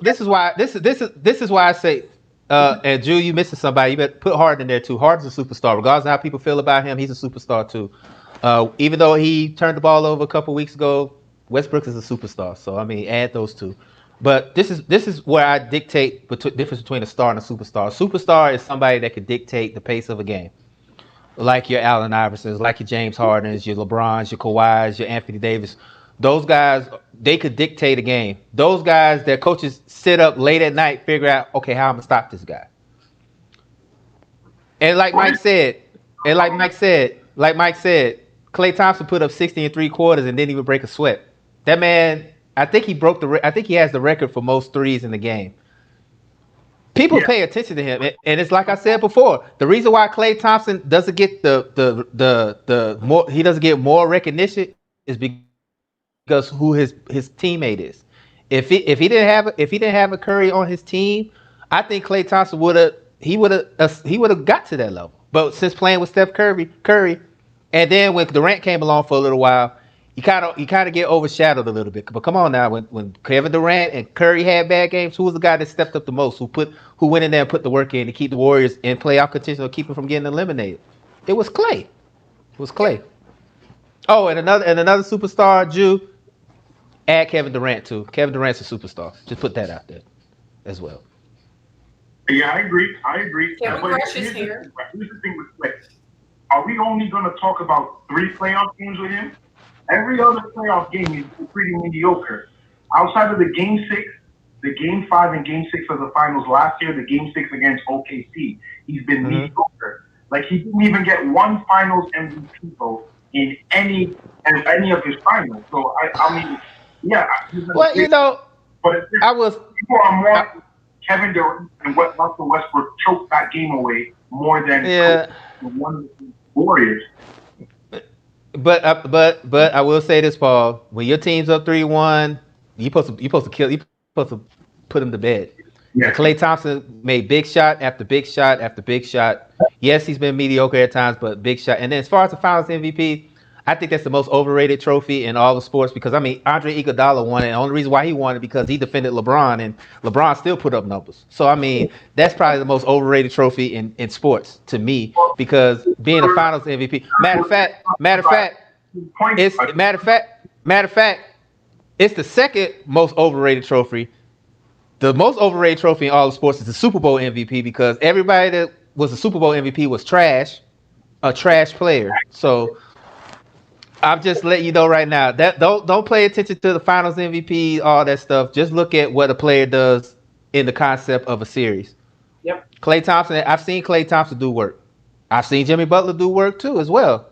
S1: This is why I say, and Drew, you missing somebody. You better put Harden in there too. Harden's a superstar, regardless of how people feel about him. He's a superstar too. Even though he turned the ball over a couple weeks ago, Westbrook is a superstar. So I mean, add those two. But this is where I dictate the difference between a star and a superstar. A superstar is somebody that can dictate the pace of a game, like your Allen Iversons, like your James Hardens, your LeBrons, your Kawhis, your Anthony Davis. Those guys, they could dictate a game. Those guys that coaches sit up late at night, figure out, okay, how I'm gonna stop this guy. And like Mike said, Klay Thompson put up 60 and 3/4 and didn't even break a sweat. That man, I think he has the record for most threes in the game. People
S3: yeah,
S1: pay attention to him, and it's like I said before. The reason why Klay Thompson doesn't get the more he doesn't get more recognition is because who his teammate is. If he didn't have a Curry on his team, I think Klay Thompson would have got to that level. But since playing with Curry, and then when Durant came along for a little while, you kind of get overshadowed a little bit. But come on now, when Kevin Durant and Curry had bad games, who was the guy that stepped up the most? Who went in there and put the work in to keep the Warriors in playoff contention or keep them from getting eliminated? It was Clay. It was Clay. Oh, and another superstar, Jew. Add Kevin Durant too. Kevin Durant's a superstar. Just put that out there as well.
S3: yeah, I agree.
S2: Kevin
S3: But
S2: Rush is here.
S3: here's the thing with Clay. Are we only going to talk about 3 playoff games with him? Every other playoff game is pretty mediocre. Outside of the Game 6, the Game 5 and Game 6 of the finals last year, the Game 6 against OKC, he's been mediocre. Like, he didn't even get one finals MVP vote in any of his finals. So, I mean, yeah.
S1: Well,
S3: But
S1: I was.
S3: people are more Kevin Durant and Russell Westbrook choked that game away more than
S1: Yeah.
S3: the one Warriors.
S1: But I will say this, Paul. When your team's up 3-1, you supposed to put him to bed.
S3: Yeah.
S1: Klay Thompson made big shot after big shot after big shot. Yes, he's been mediocre at times, but big shot. And then as far as the Finals MVP, I think that's the most overrated trophy in all the sports because I mean Andre Iguodala won it. The only reason why he won it because he defended LeBron and LeBron still put up numbers. So I mean that's probably the most overrated trophy in sports to me because being a Finals MVP. Matter of fact, it's the second most overrated trophy. The most overrated trophy in all the sports is the Super Bowl MVP because everybody that was the Super Bowl MVP was trash, a trash player. So I'm just letting you know right now that don't pay attention to the Finals MVP, all that stuff. Just look at what a player does in the concept of a series.
S2: Yep.
S1: Klay Thompson, I've seen Klay Thompson do work. I've seen Jimmy Butler do work too as well.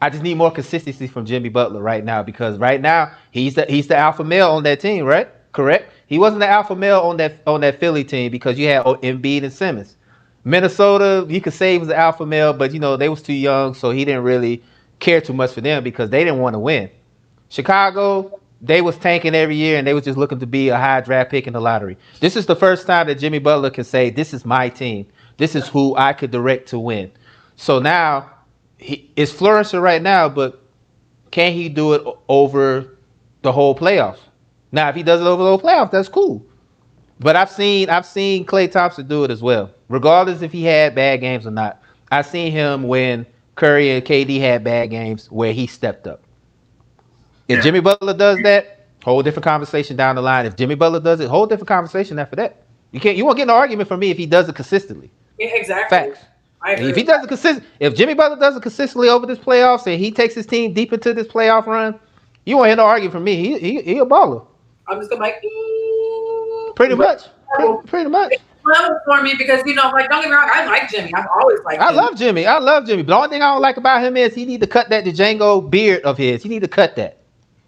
S1: I just need more consistency from Jimmy Butler right now because right now he's the alpha male on that team, right? Correct. He wasn't the alpha male on that Philly team because you had Embiid and Simmons. Minnesota, you could say he was the alpha male, but they was too young, so he didn't really care too much for them because they didn't want to win. Chicago, they was tanking every year and they was just looking to be a high draft pick in the lottery. This is the first time that Jimmy Butler can say, "This is my team. This is who I could direct to win." So now he is flourishing right now, but can he do it over the whole playoffs? Now, if he does it over the whole playoffs, that's cool. But I've seen Klay Thompson do it as well, regardless if he had bad games or not. I've seen him when Curry and KD had bad games where he stepped up. If
S3: Yeah.
S1: Jimmy Butler does that, whole different conversation down the line. If Jimmy Butler does it, whole different conversation after that. You won't get an argument from me if he does it consistently.
S2: Yeah, exactly.
S1: Facts.
S2: I agree.
S1: If he does it if Jimmy Butler does it consistently over this playoffs and he takes his team deep into this playoff run, you won't hear no argument from me. He a baller.
S2: I'm just gonna be like,
S1: Pretty much. Pretty much.
S2: It's level for me because like don't get me wrong, I like Jimmy. I've always liked
S1: I
S2: Jimmy.
S1: love Jimmy. I love Jimmy. But the only thing I don't like about him is he need to cut that Django beard of his. He need to cut that.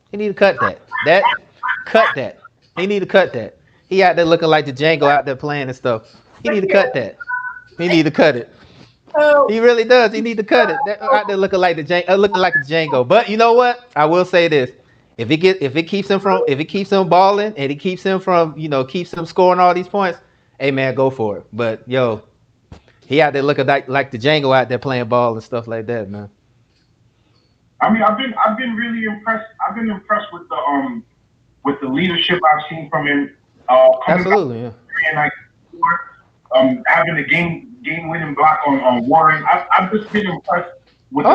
S1: He need to cut that. Cut that. He need to cut that. He out there looking like the Django out there playing and stuff. He need to cut that. He need to cut it.
S2: So,
S1: He really does. He need to cut it. That out there looking like the Django. But you know what? I will say this: if it keeps him balling and it keeps him from keeps him scoring all these points, hey man, go for it. But he out there looking like the Django out there playing ball and stuff like that, man.
S3: I mean, I've been really impressed. I've been impressed with the leadership I've seen from him.
S1: Absolutely, yeah.
S3: And having a game winning block on Warren. I've just been impressed with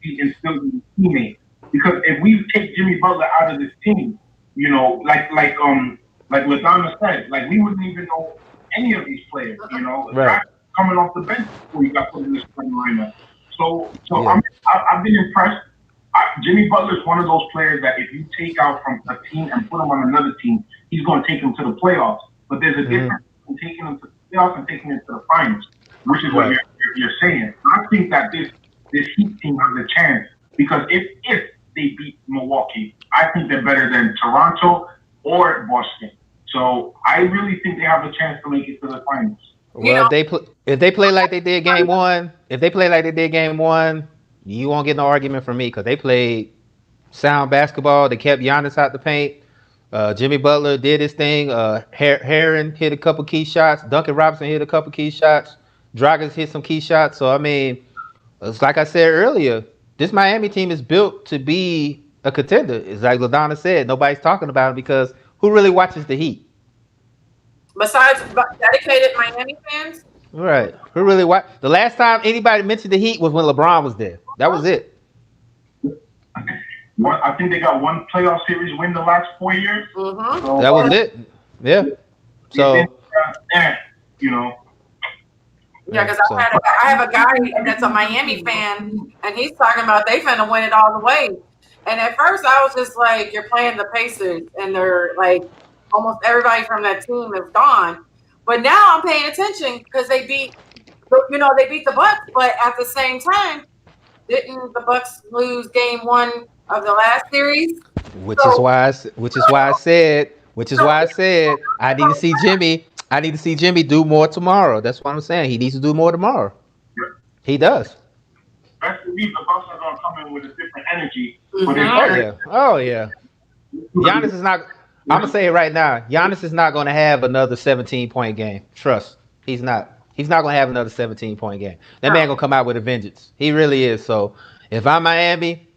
S3: he instilled in his teammates. Because if we take Jimmy Butler out of this team, like LaDonna said, like we wouldn't even know any of these players.
S1: Right.
S3: Coming off the bench before he got put in this starting lineup. So I've been impressed. Jimmy Butler is one of those players that if you take out from a team and put him on another team, he's going to take him to the playoffs. But there's a difference between taking him to the playoffs and taking him to the finals, which is what you're saying. I think that this Heat team has a chance because if they beat Milwaukee, I think they're better than Toronto or Boston. So I really think they have a chance to make it to the finals.
S1: Well, if they play like they did game one, you won't get no argument from me because they played sound basketball. They kept Giannis out the paint. Jimmy Butler did his thing. Herron hit a couple key shots. Duncan Robinson hit a couple key shots. Dragic hit some key shots. So, I mean, it's like I said earlier, this Miami team is built to be a contender. It's like LaDonna said, nobody's talking about it because who really watches the Heat?
S2: Besides dedicated Miami fans?
S1: Right. Who really watch? The last time anybody mentioned the Heat was when LeBron was there. That was it.
S3: I think they got one playoff series win the last 4 years.
S2: Mm-hmm.
S3: So,
S1: that was it. Yeah. So,
S2: yeah, because I have a guy that's a Miami fan, and he's talking about they finna win it all the way. And at first, I was just like, "You're playing the Pacers, and they're like almost everybody from that team is gone." But now I'm paying attention because they beat the Bucks, but at the same time, didn't the Bucks lose game one of the last series?
S1: Which is why I said I need to see Jimmy. I need to see Jimmy do more tomorrow. That's what I'm saying. He needs to do more tomorrow.
S3: Yeah.
S1: He does.
S3: Best believe the Bucks are going to come in with a different energy.
S2: Mm-hmm.
S1: Oh yeah. Giannis is not. I'm gonna say it right now. Giannis is not gonna have another 17-point game. Trust. He's not. He's not gonna have another 17-point game. That man gonna come out with a vengeance. He really is. So if I'm Miami,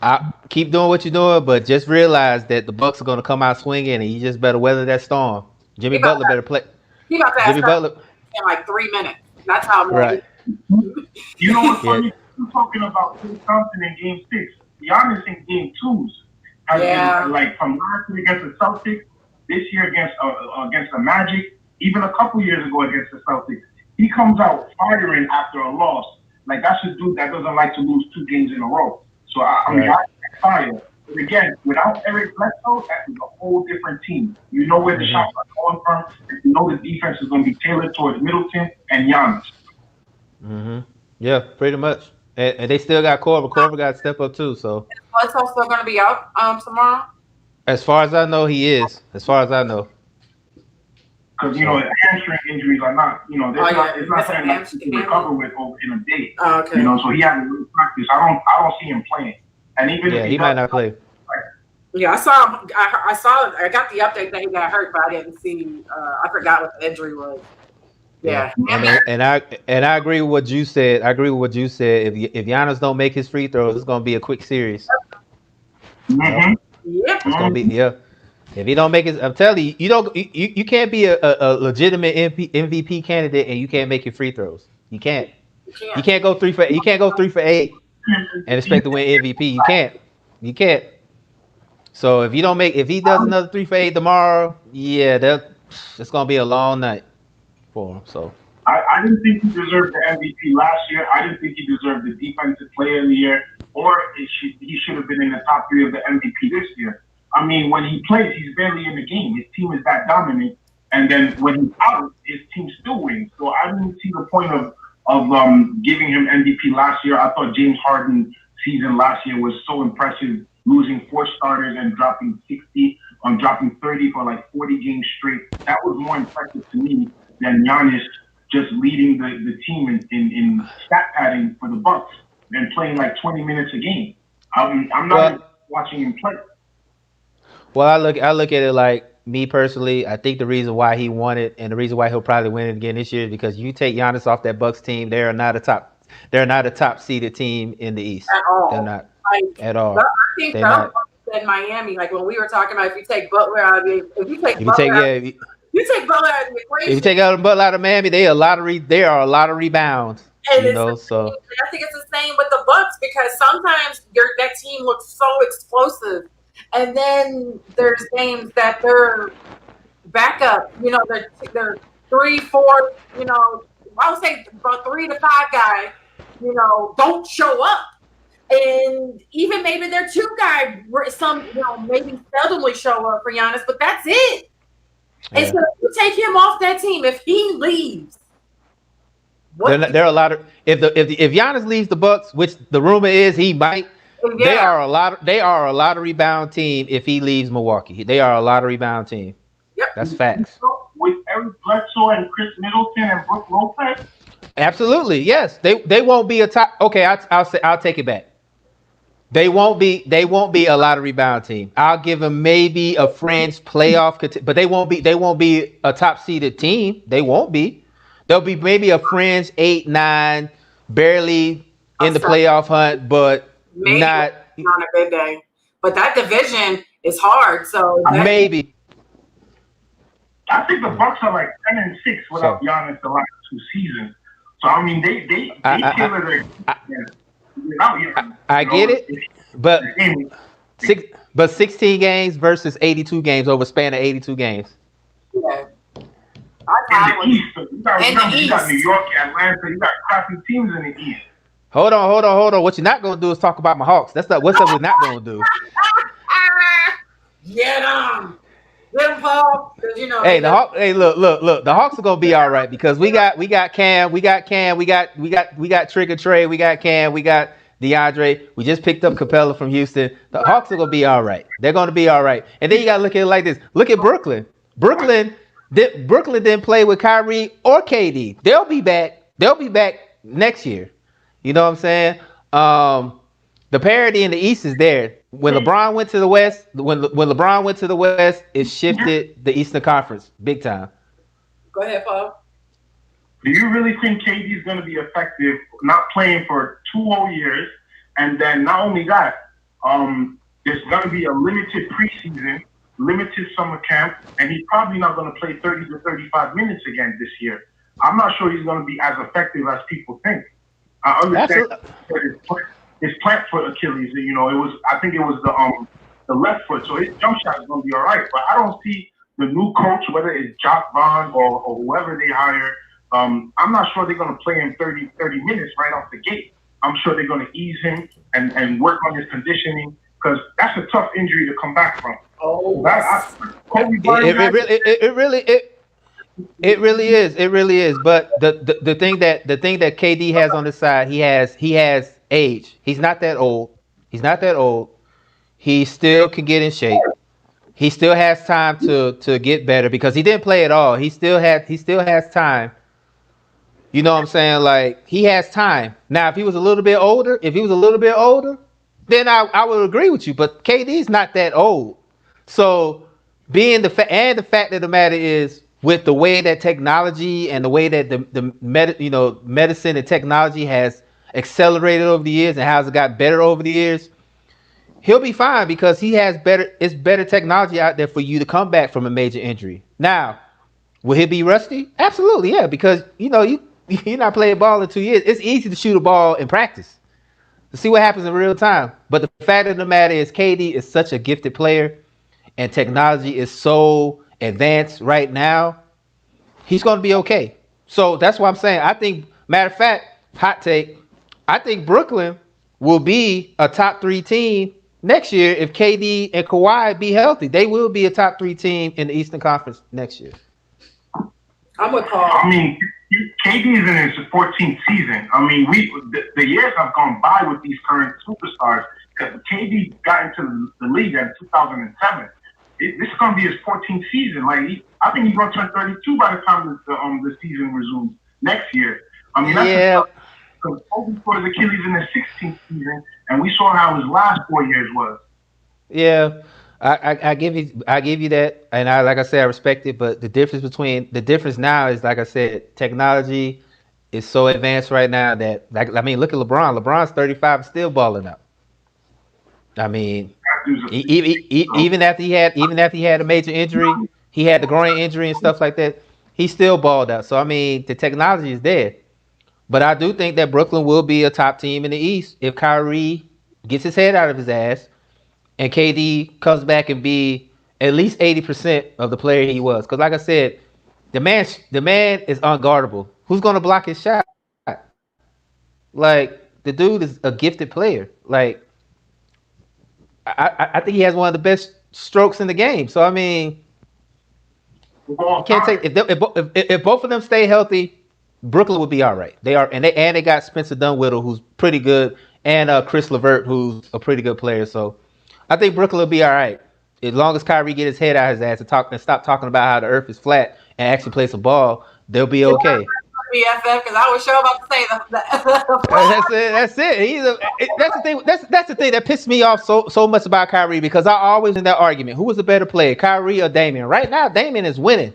S1: I keep doing what you're doing, but just realize that the Bucks are gonna come out swinging, and you just better weather that storm. Jimmy Butler better play.
S2: He about to
S1: Jimmy Butler
S2: in like 3 minutes. That's how I'm
S1: right.
S3: You know what's funny? You're talking about Klay Thompson in Game 6. Giannis in Game 2s. Like from last year against the Celtics, this year against the Magic, even a couple years ago against the Celtics, he comes out firing after a loss. Like that's a dude that doesn't like to lose 2 games in a row. So I mean, I fire. But again, without Eric Bledsoe, that is a whole different team. You know where the shots are going from. And you know the defense is going to be tailored towards Middleton and Giannis.
S1: Mm-hmm. Yeah, pretty much. And they still got Korver. Korver got to step up too. So
S2: Bledsoe still going to be out tomorrow?
S1: As far as I know, he is. As far as I know.
S3: Because, hamstring injuries are not, it's not something that you can recover with in a day.
S2: Oh, okay.
S3: So he hasn't really practiced. I don't see him playing. And even if
S1: he might not play.
S2: Yeah, I saw. I got the update that he got hurt, but I didn't see. I forgot what the injury was. Yeah.
S1: And I agree with what you said. If Giannis don't make his free throws, it's gonna be a quick series.
S3: Mm-hmm.
S2: Yeah.
S1: It's gonna be If he don't make it, I'm telling you, you can't be a legitimate MVP candidate and you can't make your free throws. You can't. You can't go 3 for 8 and expect to win MVP. You can't. You can't. So if he does another 3 for 8 tomorrow, yeah, it's gonna be a long night for him. So
S3: I didn't think he deserved the MVP last year. I didn't think he deserved the Defensive Player of the Year, or he should have been in the top 3 of the MVP this year. I mean, when he plays, he's barely in the game. His team is that dominant, and then when he's out, his team still wins. So I didn't see the point of giving him MVP last year. I thought James Harden's season last year was so impressive, losing 4 starters and dropping 30 for like 40 games straight. That was more impressive to me than Giannis just leading the team in stat padding for the Bucks and playing like 20 minutes a game. I'm not watching him play.
S1: Well, I look at it like me personally. I think the reason why he won it and the reason why he'll probably win it again this year is because you take Giannis off that Bucks team, they're not a top seeded team in the East.
S2: At all.
S1: They're not at
S2: all. I think in Miami, like when we were talking about if you take Butler out of the you take Butler out of the equation.
S1: If you take Butler out of Miami, there are a lot of rebounds.
S2: And
S1: so
S2: I think it's the same with the Bucks because sometimes that team looks so explosive. And then there's games that they're backup, they're 3, 4, I would say about 3 to 5 guy, don't show up. And even maybe their 2 guy, some, maybe seldomly show up for Giannis, but that's it. Yeah. And so if you take him off that team, if he leaves,
S1: there are a lot of if Giannis leaves the Bucks, which the rumor is he might. Yeah. They are a lot of rebound team if he leaves Milwaukee. They are a lot of rebound team.
S2: Yep.
S1: That's facts.
S3: With Eric Bledsoe and Chris Middleton and Brook Lopez.
S1: Absolutely, yes. They won't be a top. Okay, I'll take it back. They won't be a lot of rebound team. I'll give them maybe a fringe playoff, but they won't be a top seeded team. They won't be. They'll be maybe a fringe 8, 9, barely in the playoff hunt, but.
S2: Maybe
S1: not
S2: on a good day, but that division is hard. So
S1: maybe
S3: I think the Bucks are like 10-6 without Giannis the last 2 seasons. So I mean, they tailored
S1: I get it, but 16 games versus 82 games over a span of 82 games.
S2: Yeah.
S3: In the East, you got New York, Atlanta, you got crappy teams in the East.
S1: Hold on. What you're not gonna do is talk about my Hawks. That's not what's up. We're not gonna do.
S2: Get them, Paul.
S1: Hey, look. The Hawks are gonna be all right because we got Cam, we got Trigger Trey, we got Cam, we got DeAndre. We just picked up Capella from Houston. The Hawks are gonna be all right. They're gonna be all right. And then you gotta look at it like this. Look at Brooklyn. Brooklyn didn't play with Kyrie or KD. They'll be back next year. You know what I'm saying? The parity in the East is there. When LeBron went to the West, it shifted the Eastern Conference big time.
S2: Go ahead, Paul.
S3: Do you really think KD is going to be effective not playing for 2 whole years? And then not only that, there's going to be a limited preseason, limited summer camp, and he's probably not going to play 30 to 35 minutes again this year. I'm not sure he's going to be as effective as people think. I understand his plant foot Achilles. I think it was the left foot, so his jump shot is going to be all right. But I don't see the new coach, whether it's Jock Vaughn or whoever they hire. I'm not sure they're going to play him 30 minutes right off the gate. I'm sure they're going to ease him and work on his conditioning because that's a tough injury to come back from.
S2: Oh,
S1: It really is. But the thing that KD has on the side, he has age. He's not that old. He still can get in shape. He still has time to get better because he didn't play at all. He still has time. You know what I'm saying? Like he has time. Now, if he was a little bit older, then I would agree with you. But KD's not that old. So being the fact of the matter is, with the way that technology and the way that the medicine and technology has accelerated over the years and how it's got better over the years, he'll be fine because he has better technology out there for you to come back from a major injury. Now, will he be rusty? Absolutely, yeah, because You're not playing ball in 2 years. It's easy to shoot a ball in practice to see what happens in real time. But the fact of the matter is, KD is such a gifted player, and technology is so advanced right now. He's going to be okay. So that's what I'm saying. I think, matter of fact, hot take, I think Brooklyn will be a top three team next year if KD and Kawhi be healthy. They will be a top three team in the Eastern Conference next year.
S2: I'm with Paul.
S3: I mean, KD is in his 14th season. I mean, the years have gone by with these current superstars because KD got into the league in 2007. This is going to be his 14th season. Like, I think he's going to turn 32 by the time the season resumes next year. I mean, that's because Kobe for his Achilles in his 16th season, and we saw how his last 4 years was.
S1: Yeah, I give you that, and like I said, I respect it. But the difference now is, like I said, technology is so advanced right now that, like, I mean, look at LeBron. LeBron's 35 and still balling out. I mean, even after he had a major injury, he had the groin injury and stuff like that. He still balled out. So I mean, the technology is there. But I do think that Brooklyn will be a top team in the East if Kyrie gets his head out of his ass and KD comes back and be at least 80% of the player he was. Because like I said, the man is unguardable. Who's gonna block his shot? Like, the dude is a gifted player. Like, I think he has one of the best strokes in the game. So I mean, you can't take if both of them stay healthy, Brooklyn would be all right. They got Spencer Dunwiddle, who's pretty good, and Chris LeVert, who's a pretty good player. So I think Brooklyn will be all right as long as Kyrie get his head out of his ass and stop talking about how the Earth is flat and actually play some ball. They'll be okay.
S2: BFF, because I was sure about to say that.
S1: That's it. That's the thing. That's the thing that pissed me off so much about Kyrie, because I always in that argument. Who was the better player, Kyrie or Damian? Right now, Damian is winning.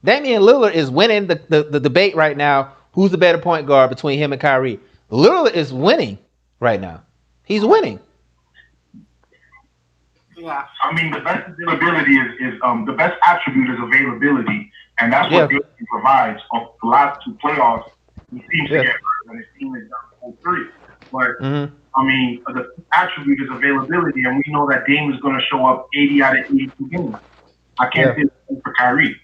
S1: Damian Lillard is winning the debate right now. Who's the better point guard between him and Kyrie? Lillard is winning right now. He's winning.
S2: Yeah.
S3: I mean, the best availability is the best attribute is availability, and that's what Damian provides. Of the last two playoffs, he seems to get hurt when his team is down 4-3. But I mean, the attribute is availability, and we know that Dame is going to show up 80 out of 82 games. I can't say that for Kyrie.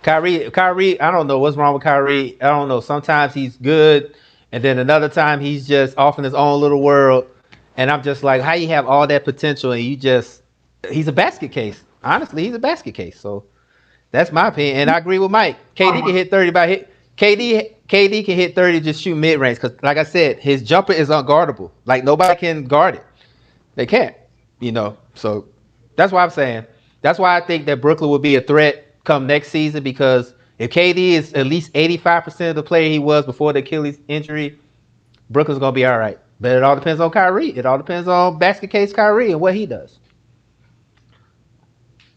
S1: Kyrie, I don't know what's wrong with Kyrie. I don't know. Sometimes he's good, and then another time he's just off in his own little world. And I'm just like, how you have all that potential and he's a basket case. Honestly, he's a basket case. So that's my opinion. And I agree with Mike. KD can hit 30 KD can hit 30 just shoot mid range. Because like I said, his jumper is unguardable. Like, nobody can guard it. They can't, So that's why I'm saying. That's why I think that Brooklyn will be a threat come next season, because if KD is at least 85% of the player he was before the Achilles injury, Brooklyn's going to be all right. But it all depends on Kyrie. It all depends on basket case Kyrie and what he does.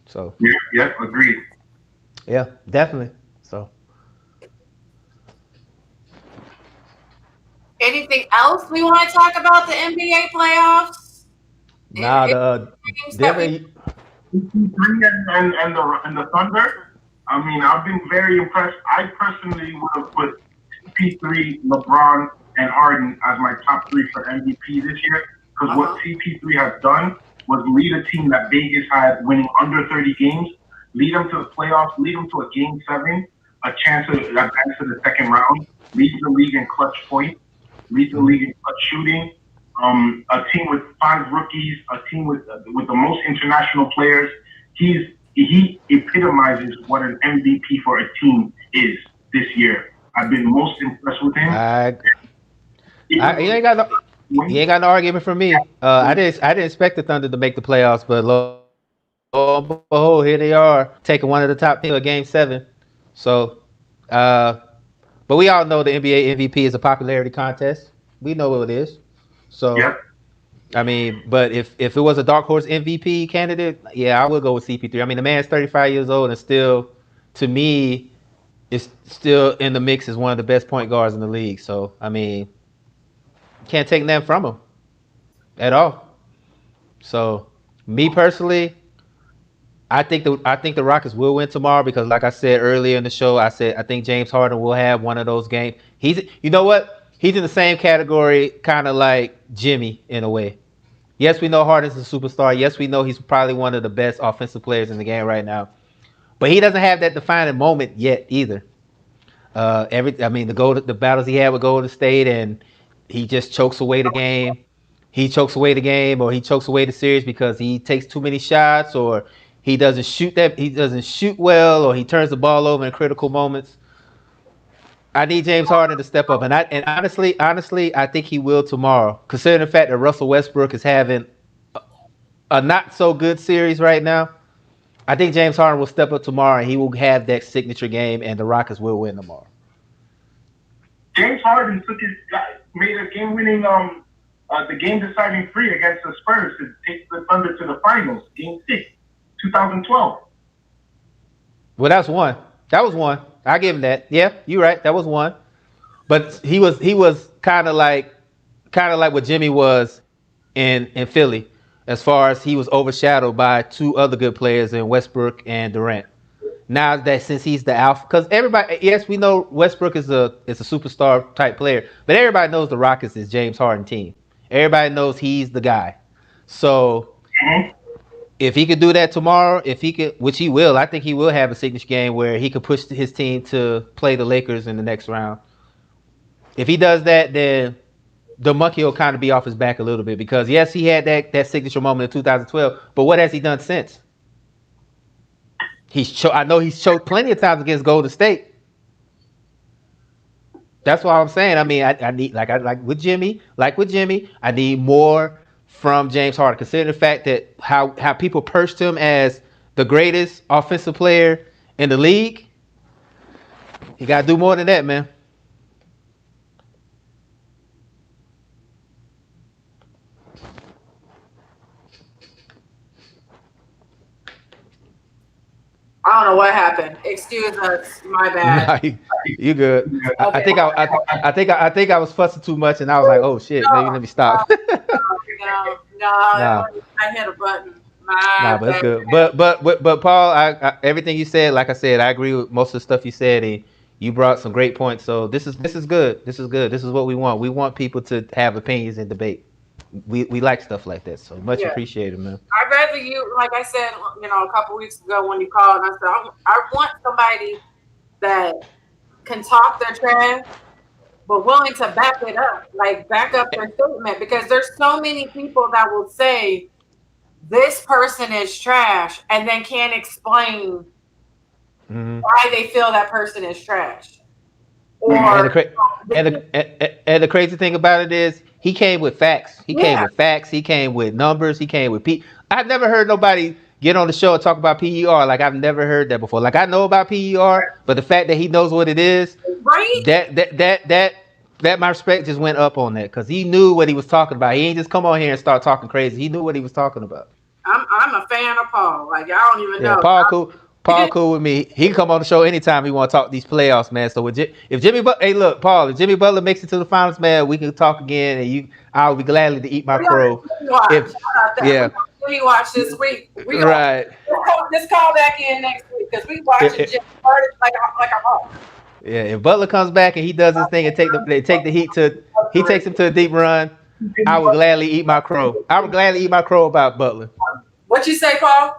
S1: So
S3: yeah, agreed.
S1: Yeah, definitely. So
S2: anything else we want to talk about the NBA playoffs?
S1: Denver
S3: and the Thunder. I mean, I've been very impressed. I personally would have put CP3, LeBron, and Harden as my top three for MVP this year, because what CP3 has done was lead a team that Vegas had winning under 30 games, lead them to the playoffs, lead them to a Game 7, a chance to advance to the second round, lead the league in clutch points, lead the league in clutch shooting. A team with 5 rookies, a team with the most international players. He epitomizes what an MVP for a team is this year. I've been most impressed with him.
S1: He ain't got no argument from me. I didn't expect the Thunder to make the playoffs, but lo and behold, here they are taking one of the top teams of Game 7. So, but we all know the NBA MVP is a popularity contest. We know what it is. So, I mean, but if it was a dark horse MVP candidate, yeah, I would go with CP3. I mean, the man's 35 years old and still, to me, is still in the mix as one of the best point guards in the league. So, I mean, can't take that from him at all. So, me personally, I think the Rockets will win tomorrow because, like I said earlier in the show, I said I think James Harden will have one of those games. You know what? He's in the same category, kind of like Jimmy in a way. Yes, we know Harden's a superstar. Yes, we know he's probably one of the best offensive players in the game right now. But he doesn't have that defining moment yet either. The battles he had with Golden State, and he just chokes away the game. He chokes away the game, or he chokes away the series because he takes too many shots, or he doesn't shoot well, or he turns the ball over in critical moments. I need James Harden to step up, and honestly, I think he will tomorrow. Considering the fact that Russell Westbrook is having a not so good series right now, I think James Harden will step up tomorrow and he will have that signature game, and the Rockets will win tomorrow.
S3: James Harden made a game-winning, the game-deciding three against the Spurs to take the Thunder to the finals, Game 6, 2012.
S1: Well, that's one. That was one. I give him that. Yeah, you're right. That was one. But he was kind of like what Jimmy was in Philly, as far as he was overshadowed by two other good players in Westbrook and Durant. Now that since he's the alpha, because everybody, yes, we know Westbrook is a superstar type player, but everybody knows the Rockets is James Harden team. Everybody knows he's the guy. So if he could do that tomorrow, if he could, which he will, I think he will have a signature game where he could push his team to play the Lakers in the next round. If he does that, then the monkey will kind of be off his back a little bit because yes, he had that signature moment in 2012, but what has he done since? I know he's choked plenty of times against Golden State. That's what I'm saying. I mean, I need like with Jimmy, I need more from James Harden, considering the fact that how people perched him as the greatest offensive player in the league. He got to do more than that, man.
S2: I don't know what happened. Excuse us. My bad.
S1: Nah, you good. I think I was fussing too much, and I was like, oh shit, maybe let me stop.
S2: No,
S1: Nah,
S2: I hit a button.
S1: nah,
S2: My
S1: but it's
S2: bad.
S1: good. But Paul, everything you said, like I said, I agree with most of the stuff you said, and you brought some great points. So this is good. This is good. This is what we want. We want people to have opinions and debate. We like stuff like that. So much
S2: Yeah.
S1: appreciated, man.
S2: I'd rather you, like I said, a couple weeks ago when you called, I said, I want somebody that can talk their trash, but willing to back it up, like back up their statement, because there's so many people that will say this person is trash and then can't explain
S1: Hmm.
S2: why they feel that person is trash.
S1: And the
S2: Or
S1: cra- and the crazy thing about it is he came with facts. He came
S2: yeah,
S1: with facts. He came with numbers. He came with I've never heard nobody get on the show and talk about PER. Like I've never heard that before. Like I know about PER, but the fact that he knows what it is,
S2: right?
S1: that my respect just went up on that because he knew what he was talking about. He ain't just come on here and start talking crazy. He knew what he was talking about.
S2: I'm a fan of Paul. Like I don't even
S1: Yeah,
S2: know.
S1: Paul cool. Paul cool with me. He can come on the show anytime he want to talk these playoffs, man. So if Jimmy Butler, hey look, Paul, if Jimmy Butler makes it to the finals, man, we can talk again, and I'll be gladly to eat my
S2: We got
S1: crow.
S2: a Jimmy watch.
S1: If
S2: How about that? We
S1: yeah,
S2: got a Jimmy watch this week. We gonna
S1: right.
S2: let's call back in next week because we watching
S1: If,
S2: Jimmy Harden like a hawk.
S1: yeah, if Butler comes back and he does his thing and take the Heat to he takes him to a deep run, I would gladly eat my crow. I would gladly eat my crow about Butler.
S2: What you say, Paul?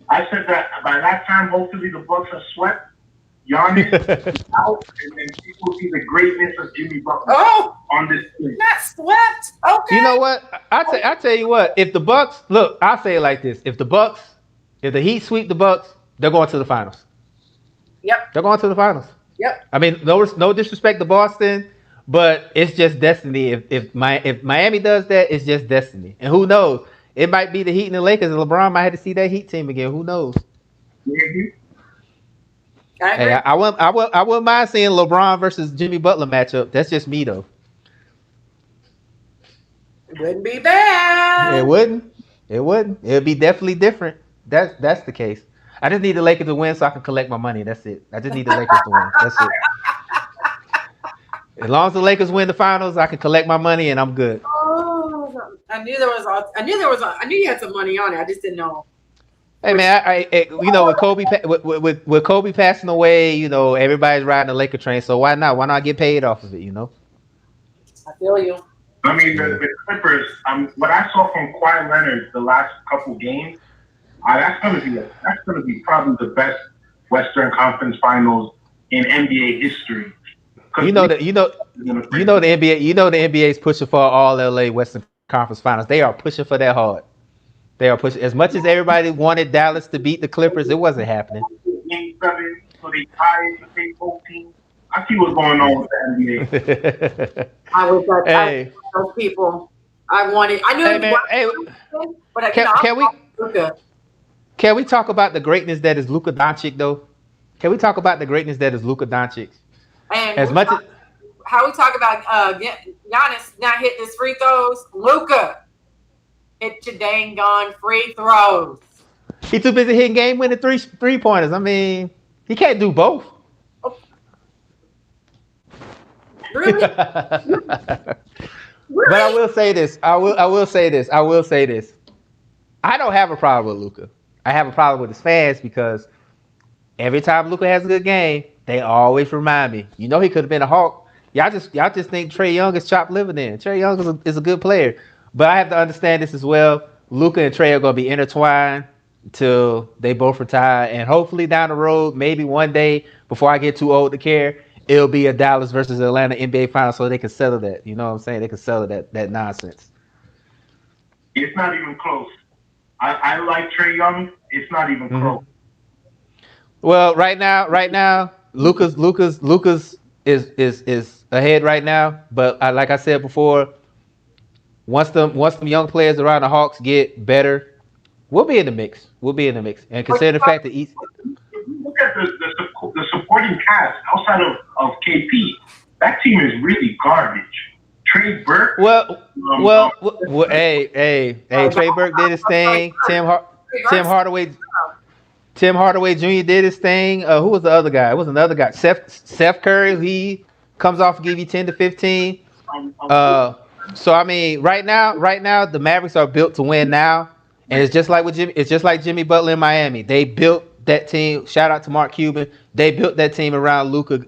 S3: I said that by that time, hopefully the Bucks are swept, Giannis out, and then people see the greatness of Jimmy Butler
S2: Oh,
S3: on this team.
S2: not swept. Okay.
S1: You know what? I tell you what. If the Bucks look, I'll say it like this: if the Heat sweep the Bucks, they're going to the finals.
S2: Yep.
S1: They're going to the finals.
S2: Yep.
S1: I mean, no disrespect to Boston, but it's just destiny. If Miami does that, it's just destiny. And who knows? It might be the Heat and the Lakers, and LeBron might have to see that Heat team again. Who knows?
S3: Mhm.
S2: I agree.
S1: Hey, I wouldn't mind seeing LeBron versus Jimmy Butler matchup. That's just me though.
S2: It wouldn't be bad.
S1: It wouldn't. It wouldn't. It would be definitely different. That's the case. I just need the Lakers to win so I can collect my money. That's it. I just need the Lakers to win. That's it. As long as the Lakers win the finals, I can collect my money and I'm good.
S2: Oh, I knew you had some money on it. I just didn't know
S1: Hey
S2: which
S1: man, with Kobe, with Kobe passing away, everybody's riding the Laker train. So why not? Why not get paid off of it?
S2: I feel you.
S3: I mean,
S1: Yeah.
S3: the Clippers. What I saw from Kawhi Leonard the last couple games, that's gonna be probably the best Western Conference Finals in NBA history.
S1: You
S3: Because
S1: know that the NBA, the NBA is pushing for all LA Western Conference Finals. They are pushing for that hard. They are pushing as much as everybody wanted Dallas to beat the Clippers. It wasn't happening.
S3: Game 7, so they tie the same both teams. I see what's going on with the NBA.
S2: I was
S1: Hey,
S2: those people. I knew
S1: hey
S2: it
S1: man, hey,
S2: was, but
S1: can,
S2: I'm
S1: can we
S2: Luka.
S1: can we talk about the greatness that is Luka Doncic though? Can we talk about the greatness that is Luka Doncic?
S2: And
S1: As much as
S2: how we talk about Giannis not hitting his free throws, Luka hit your dang gone free throws.
S1: he too busy hitting game winning three pointers. I mean, he can't do both.
S2: Oh, really?
S1: But I
S2: Really?
S1: will say this. I will say this. I don't have a problem with Luca. I have a problem with his fans because every time Luca has a good game, they always remind me. He could have been a Hawk. Y'all just think Trey Young is chopped liver. Then Trey Young is a good player, but I have to understand this as well. Luca and Trey are going to be intertwined until they both retire, and hopefully down the road, maybe one day before I get too old to care, it'll be a Dallas versus Atlanta NBA final, so they can settle that. You know what I'm saying? They can settle that nonsense.
S3: It's not even close. I like Trey Young. It's not even close.
S1: Mm-hmm. Well, right now, Lucas is ahead right now. But like I said before, once them young players around the Hawks get better, we'll be in the mix. We'll be in the mix. And consider the fact that East.
S3: If you look at the supporting cast outside of KP, that team is really garbage. Trey Burke.
S1: Well,
S3: Um,
S1: well,
S3: um,
S1: hey. Trey Burke did his thing. Tim Hardaway Tim Hardaway Jr. did his thing. Who was the other guy? It was another guy. Seth Curry. He comes off and give you 10 to 15.
S3: um, um,
S1: Uh, so I mean, right now, the Mavericks are built to win now, and it's just like with Jimmy. It's just like Jimmy Butler in Miami. They built that team. Shout out to Mark Cuban. They built that team around Luka,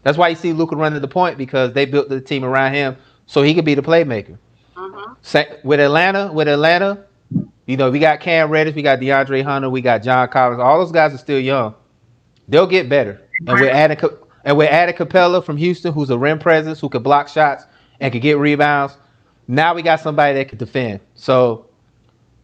S1: that's why you see Luka running the point because they built the team around him so he could be the playmaker.
S2: Mm-hmm.
S1: With Atlanta, we got Cam Reddish, we got DeAndre Hunter, we got John Collins. All those guys are still young. They'll get better, and we're adding Capella from Houston, who's a rim presence, who can block shots and can get rebounds. Now we got somebody that can defend. So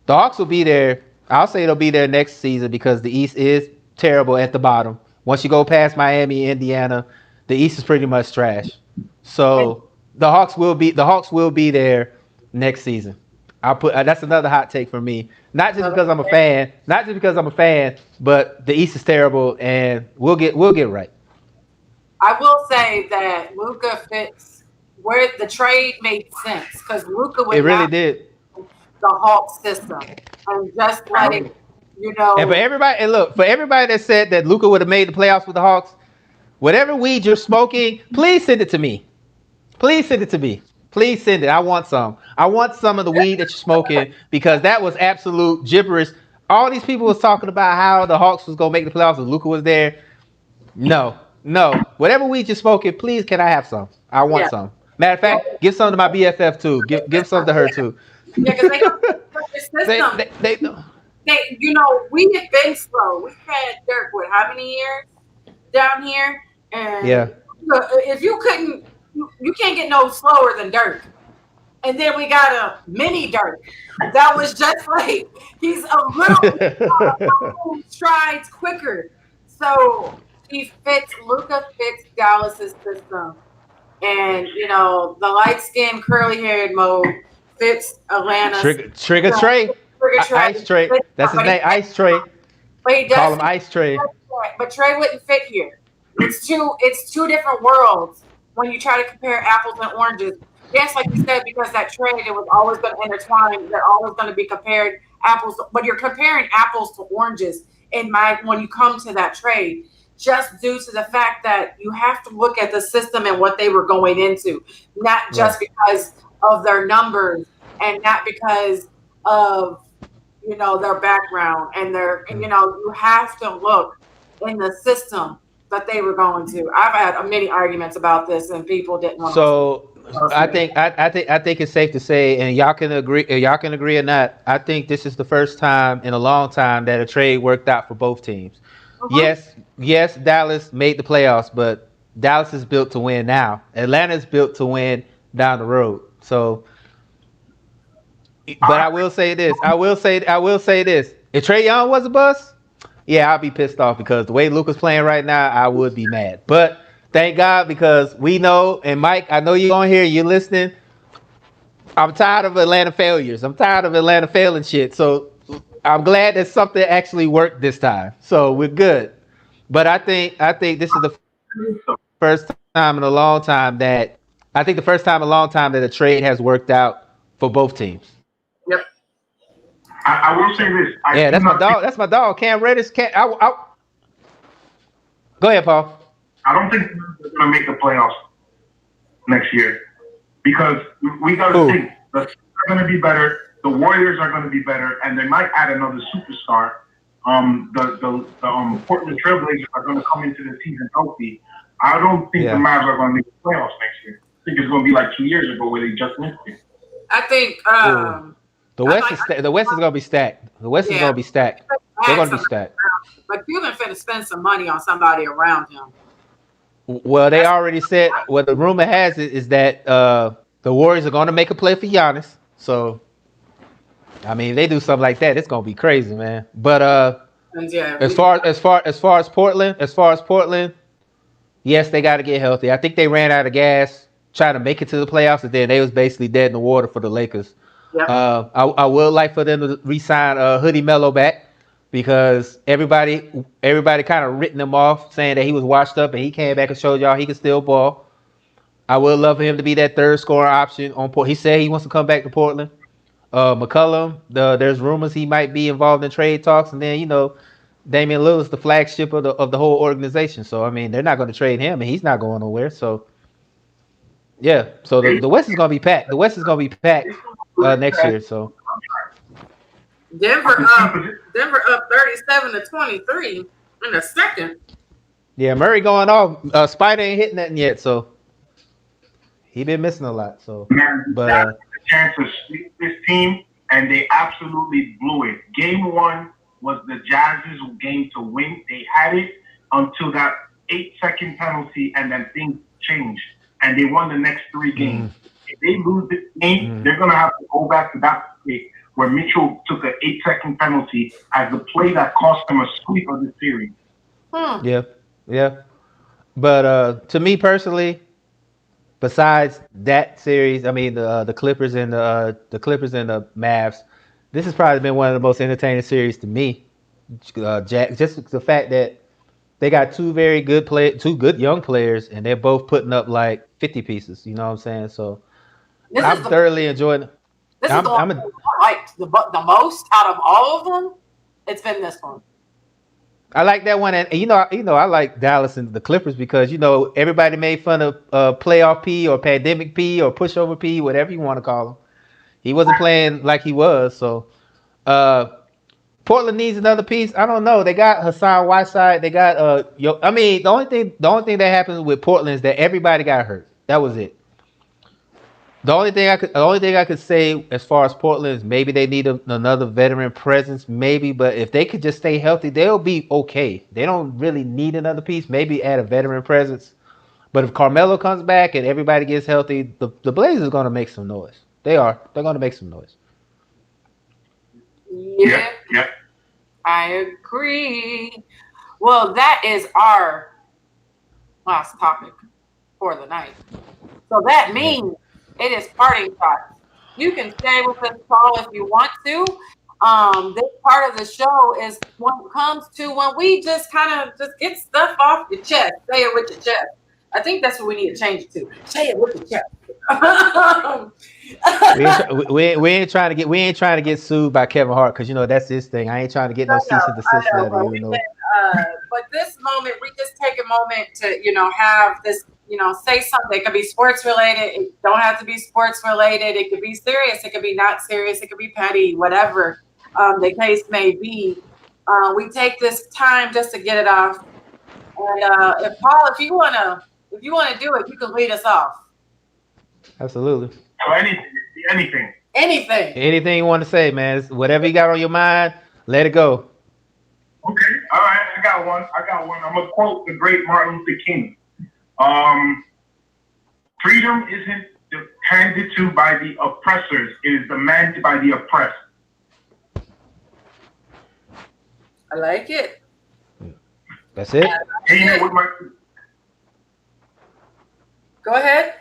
S1: the Hawks will be there. I'll say they'll be there next season because the East is terrible at the bottom. Once you go past Miami, Indiana, the East is pretty much trash.
S2: And
S1: So the Hawks will be there next season. I'll put that's another hot take for me. Not just because I'm a fan, but the East is terrible, and we'll get right.
S2: I will say that Luka fits where the trade made sense because Luka
S1: It
S2: would
S1: really
S2: not
S1: did.
S2: the Hawk system. And just like, you
S1: And for
S2: know,
S1: everybody, and look, for everybody that said that Luca would have made the playoffs with the Hawks, whatever weed you're smoking, please send it to me. Please send it to me. Please send it. I want some. I want some of the weed that you're smoking because that was absolute gibberish. All these people was talking about how the Hawks was gonna make the playoffs and Luca was there. No, no. Whatever weed you're smoking, please can I have some? I want
S2: yeah.
S1: some. Matter of
S2: Yeah,
S1: fact, give some to my BFF too. Give some to her too.
S2: because they got the
S1: they,
S2: system.
S1: they
S2: We have been slow. We've had Dirk, what, how many years down here? And
S1: yeah.
S2: if you couldn't, you can't get no slower than Dirk. And then we got a mini Dirk. That was just like, he's a little strides quicker. So Luka fits Dallas's system. And, the light skinned, curly haired mode fits Atlanta's.
S1: Trigger Trey. Ice Trey. That's his name. Ice Trey.
S2: But he
S1: Call
S2: does.
S1: him Ice Trey.
S2: But Trey wouldn't fit here. It's two different worlds when you try to compare apples and oranges. Yes, like you said, because that trade it was always going to intertwine. They're always going to be compared apples, but you're comparing apples to oranges. When you come to that trade, just due to the fact that you have to look at the system and what they were going into, not just because of their numbers and not because of their background and you have to look in the system that they were going to. I've had many arguments about this, and people didn't want to listen.
S1: So I think it's safe to say, and y'all can agree or not. I think this is the first time in a long time that a trade worked out for both teams.
S2: Mhm.
S1: Yes, Dallas made the playoffs, but Dallas is built to win now. Atlanta's built to win down the road. So, but I will say this. I will say this. If Trey Young was a bust, yeah, I'll be pissed off because the way Luka's playing right now, I would be mad. But thank God because we know, and Mike, I know you're on here, you're listening. I'm tired of Atlanta failures. I'm tired of Atlanta failing shit. So I'm glad that something actually worked this time. So we're good. But I think this is the first time in a long time that a trade has worked out for both teams.
S2: Yep.
S3: I will say this. I
S1: Yeah,
S3: do
S1: that's my
S3: not think
S1: dog. That's my dog. Cam Reddish. Go ahead, Paul.
S3: I don't think they're going to make the playoffs next year because we got to think the Suns are going to be better, the Warriors are going to be better, and they might add another superstar. The Portland Trailblazers are going to come into the season healthy. I don't think the Mavs are going to make the playoffs next year. I think it's going to be like 2 years ago where they just missed it.
S2: I think
S1: the West is going to be stacked. The West is going to be stacked. They're going to be stacked.
S2: But Cuban finna spend some money on somebody around him.
S1: Well, they already said. Well, the rumor has it is that the Warriors are going to make a play for Giannis. So, I mean, if they do something like that, it's going to be crazy, man. But as far as Portland, yes, they got to get healthy. I think they ran out of gas trying to make it to the playoffs, and then they was basically dead in the water for the Lakers.
S2: Yep.
S1: I would like for them to re-sign Hoodie Melo back because everybody kind of written him off, saying that he was washed up, and he came back and showed y'all he could still ball. I would love for him to be that third scoring option on Port. He said he wants to come back to Portland. McCollum, there's rumors he might be involved in trade talks, and then Damian Lillard's the flagship of the whole organization. So I mean, they're not going to trade him, and he's not going nowhere. So yeah, so the West is going to be packed. The West is going to be packed next year. So
S2: Denver up 37-23 in the second.
S1: yeah, Murray going off. Spider ain't hitting nothing yet, so he been missing a lot. So
S3: but that's a chance to sweep this team, and they absolutely blew it. Game 1 was the Jazz's game to win. They had it until that 8-second penalty, and then things changed, and they won the next 3 games. If they lose this game, they're going to have to go back to that play where Mitchell took an 8-second penalty as the play that cost them a sweep of the series.
S1: Yeah. But to me personally, besides that series, I mean the Clippers and the Mavs, this has probably been one of the most entertaining series to me. Jack, just the fact that they got two good young players, and they're both putting up like 50 pieces. You know what I'm saying? So I'm thoroughly enjoying it.
S2: This is the one I liked the most out of all of them. It's been this one.
S1: I like that one, and I like Dallas and the Clippers because everybody made fun of playoff P or pandemic P or pushover P, whatever you want to call him. He wasn't playing like he was, so Portland needs another piece. I don't know. They got Hassan Whiteside. They got I mean, the only thing that happened with Portland is that everybody got hurt. That was it. The only thing I could say as far as Portland is maybe they need another veteran presence, maybe. But if they could just stay healthy, they'll be okay. They don't really need another piece. Maybe add a veteran presence. But if Carmelo comes back and everybody gets healthy, the Blazers are going to make some noise. They are. They're going to make some noise.
S2: Yeah. I agree. Well, that is our last topic for the night. So that means it is parting shots. You can stay with us, Paul, if you want to. This part of the show is when it comes to when we just kind of just get stuff off your chest. Say it with your chest. I think that's what we need to change it to. Say it with your chest.
S1: we ain't trying to get sued by Kevin Hart because that's his thing. I ain't trying to get no cease and desist letter.
S2: But this moment, we just take a moment to have this. Say something. It could be sports related. It don't have to be sports related. It could be serious. It could be not serious. It could be petty. Whatever. the case may be. We take this time just to get it off. And if Paul, if you wanna do it, you can lead us off.
S1: Absolutely.
S3: So anything.
S2: Anything.
S1: Anything you want to say, man? Whatever you got on your mind, let it go.
S3: Okay, all right, I got one. I'm gonna quote the great Martin Luther King. Freedom isn't handed to by the oppressors; it is demanded by the oppressed.
S2: I like it.
S1: That's it.
S3: Ain't it with my
S2: Go ahead.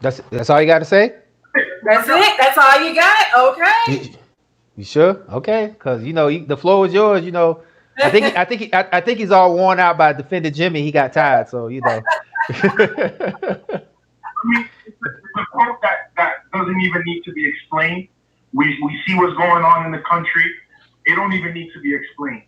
S1: That's all you got to say.
S2: That's it. That's all you got. Okay.
S1: You sure? Okay, because the floor is yours. I think he's all worn out by defending Jimmy. He got tired, so
S3: I mean, it's a quote that doesn't even need to be explained. We see what's going on in the country. It don't even need to be explained,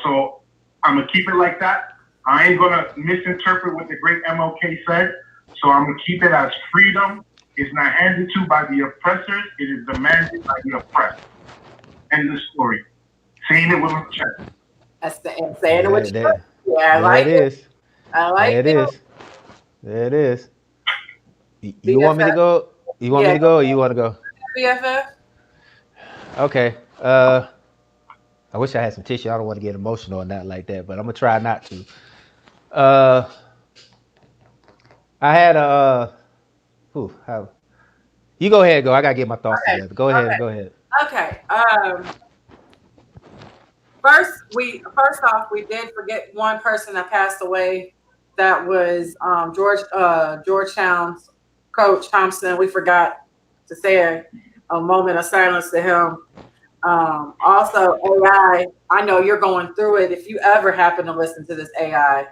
S3: So I'm gonna keep it like that. I ain't gonna misinterpret what the great MLK said. So I'm gonna keep it as freedom is not handed to by the oppressors. It is demanded by the oppressed. End the story. Saying it with my chest.
S2: Saying it with your chest. Yeah, I like it. I like it.
S1: There it is. You want me to go? You want me to go or you want to go?
S2: BFF?
S1: Okay. I wish I had some tissue. I don't want to get emotional or not like that, but I'm gonna try not to. I had a. How? You go ahead. Go. I gotta get my thoughts together. Go ahead. Go ahead.
S2: Okay. First off, we did forget one person that passed away. That was Georgetown's coach Thompson. We forgot to say a moment of silence to him. Also, AI. I know you're going through it. If you ever happen to listen to this AI,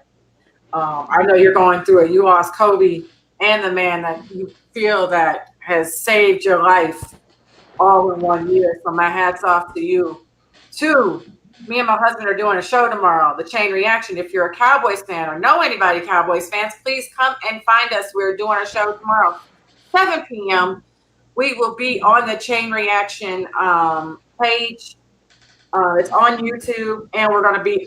S2: I know you're going through it. You lost Kobe and the man that you feel that has saved your life all in 1 year. So my hat's off to you. 2, me and my husband are doing a show tomorrow, The Chain Reaction. If you're a Cowboys fan or know anybody Cowboys fans, please come and find us. We're doing a show tomorrow, 7 p.m. We will be on the Chain Reaction page. It's on YouTube, and we're going to be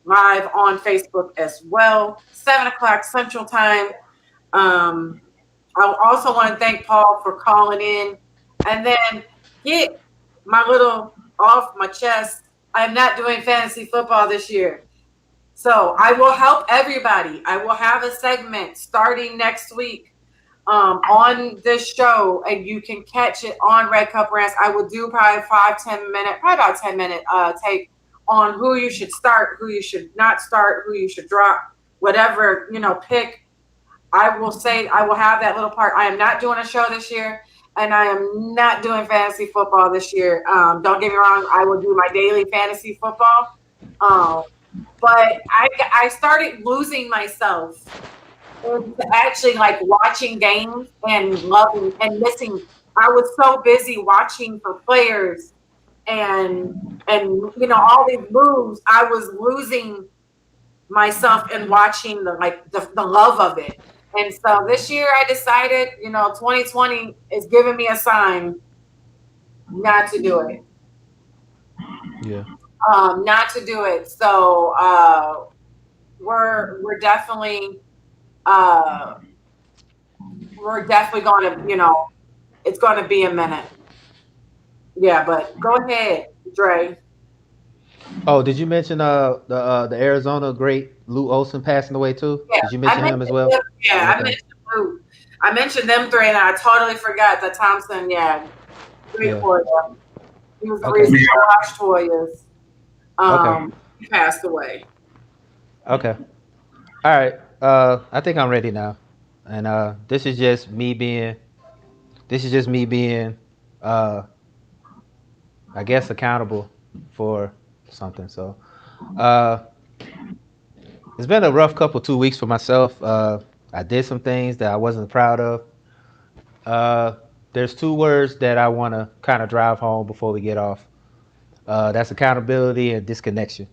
S2: live on Facebook as well, 7 o'clock Central Time. I also want to thank Paul for calling in, and then get my little off my chest. I'm not doing fantasy football this year. So I will help everybody. I will have a segment starting next week on this show, and you can catch it on Red Cup Rants. I will do probably 5-10 minute, probably about 10-minute take on who you should start, who you should not start, who you should drop, whatever, pick. I will have that little part. I am not doing a show this year, and I am not doing fantasy football this year. Don't get me wrong. I will do my daily fantasy football. But I started losing myself into actually like watching games and loving and missing. I was so busy watching for players and all these moves. I was losing myself and watching the love of it. And so this year I decided, 2020 is giving me a sign not to do it.
S1: Yeah.
S2: Not to do it. So we're definitely going to, it's going to be a minute. Yeah, but go ahead, Dre.
S1: Oh, did you mention the Arizona great Lou Olson passing away too?
S2: Yeah,
S1: did you mention him as well?
S2: Yeah, okay. I mentioned Lou. I mentioned them 3, and I totally forgot that Thompson. Yeah, great for them. He was the reason I watched Toya's. He passed away.
S1: Okay. All right. I think I'm ready now, and this is just me being, I guess, accountable for something. So, it's been a rough couple 2 weeks for myself. I did some things that I wasn't proud of. There's 2 words that I want to kind of drive home before we get off. That's accountability and disconnection.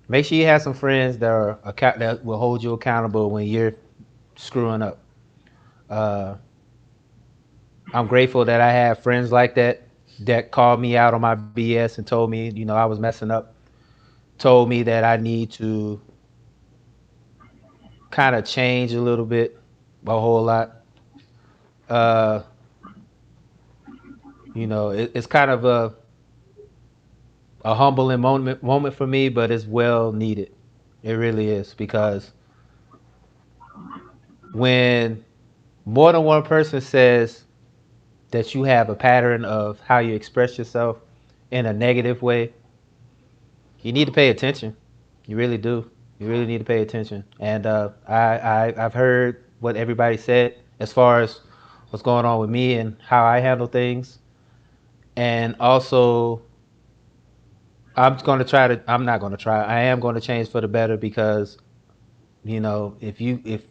S1: Make sure you have some friends that will hold you accountable when you're screwing up. I'm grateful that I have friends like that. that called me out on my BS and told me, I was messing up, told me that I need to kind of change a little bit, a whole lot. Uh, it's kind of a humbling moment for me, but it's well needed. It really is, because when more than one person says that you have a pattern of how you express yourself in a negative way, you need to pay attention. You really do. You really need to pay attention. And I've heard what everybody said as far as what's going on with me and how I handle things. And also, I'm not going to try. I am going to change for the better, because, if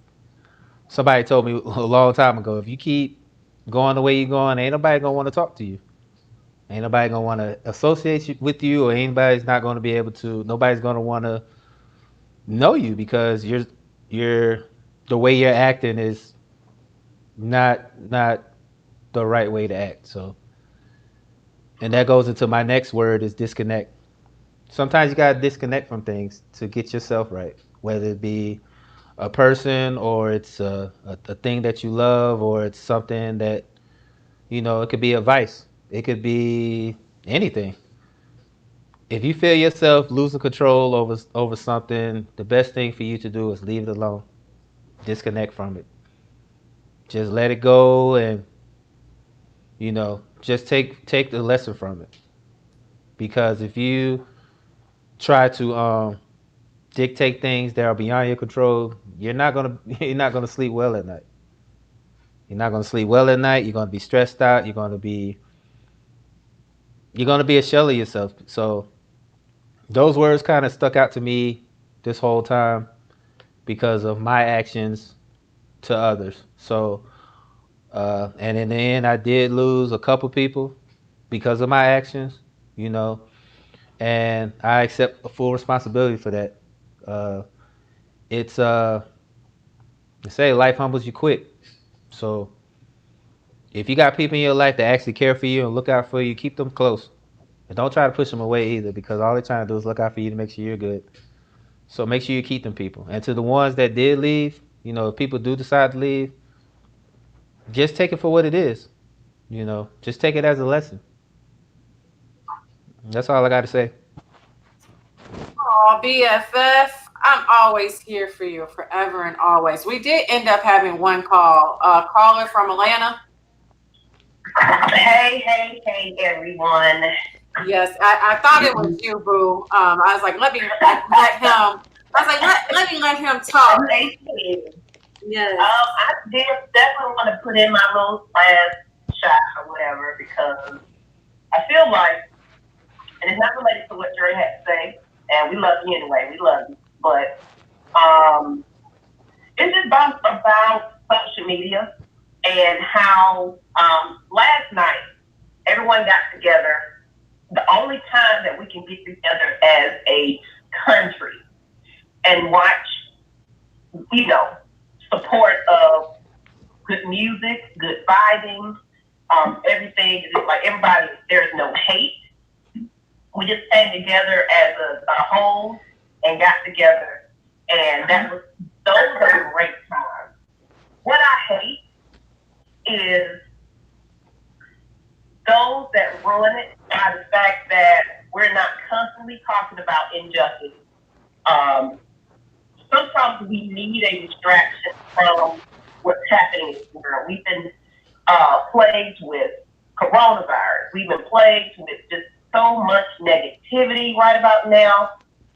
S1: somebody told me a long time ago, if you keep going the way you're going, ain't nobody going to want to talk to you. Ain't nobody going to want to associate with you, or anybody's not going to be able to, nobody's going to want to know you, because you're the way you're acting is not the right way to act. So, and that goes into my next word, is disconnect. Sometimes you gotta disconnect from things to get yourself right, whether it be a person, or it's a thing that you love, or it's something that, it could be advice, it could be anything. If you feel yourself losing control over something, the best thing for you to do is leave it alone. Disconnect from it. Just let it go, and just take the lesson from it. Because if you try to dictate things that are beyond your control, you're not gonna you're not gonna sleep well at night. You're not gonna sleep well at night. You're gonna be stressed out. You're gonna be a shell of yourself. So those words kind of stuck out to me this whole time, because of my actions to others. So and in the end, I did lose a couple people because of my actions. You know, and I accept a full responsibility for that. Uh, it's they say life humbles you quick. So if you got people in your life that actually care for you and look out for you, keep them close. And don't try to push them away either, because all they're trying to do is look out for you to make sure you're good. So make sure you keep them people. And to the ones that did leave, if people do decide to leave, just take it for what it is. Just take it as a lesson. That's all I got to say.
S2: Oh, BFF, I'm always here for you, forever and always. We did end up having one call. Caller from Atlanta.
S4: Hey, everyone.
S2: Yes, I thought it was you, Boo. I was like, let me let him. I was like, let me let him talk. Yes.
S4: I definitely want to put in my little last shot or whatever, because I feel like, and it's not related to what Dre had to say, and we love you anyway, we love you, but it's just about social media, and how last night everyone got together. The only time that we can get together as a country and watch, support of good music, good vibing, everything is just like everybody. There's no hate. We just came together as a whole and got together, and those are great times. What I hate is those that ruin it by the fact that we're not constantly talking about injustice. Sometimes we need a distraction from what's happening in the world. We've been plagued with coronavirus. We've been plagued with just so much negativity right about now.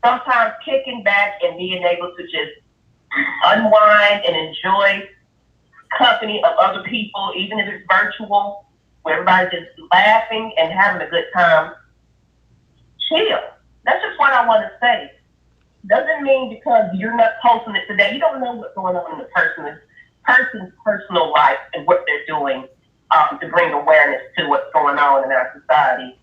S4: Sometimes kicking back and being able to just unwind and enjoy company of other people, even if it's virtual, where everybody's just laughing and having a good time. Chill. That's just what I want to say. Doesn't mean because you're not posting it today, you don't know what's going on in the person's personal life and what they're doing to bring awareness to what's going on in our society.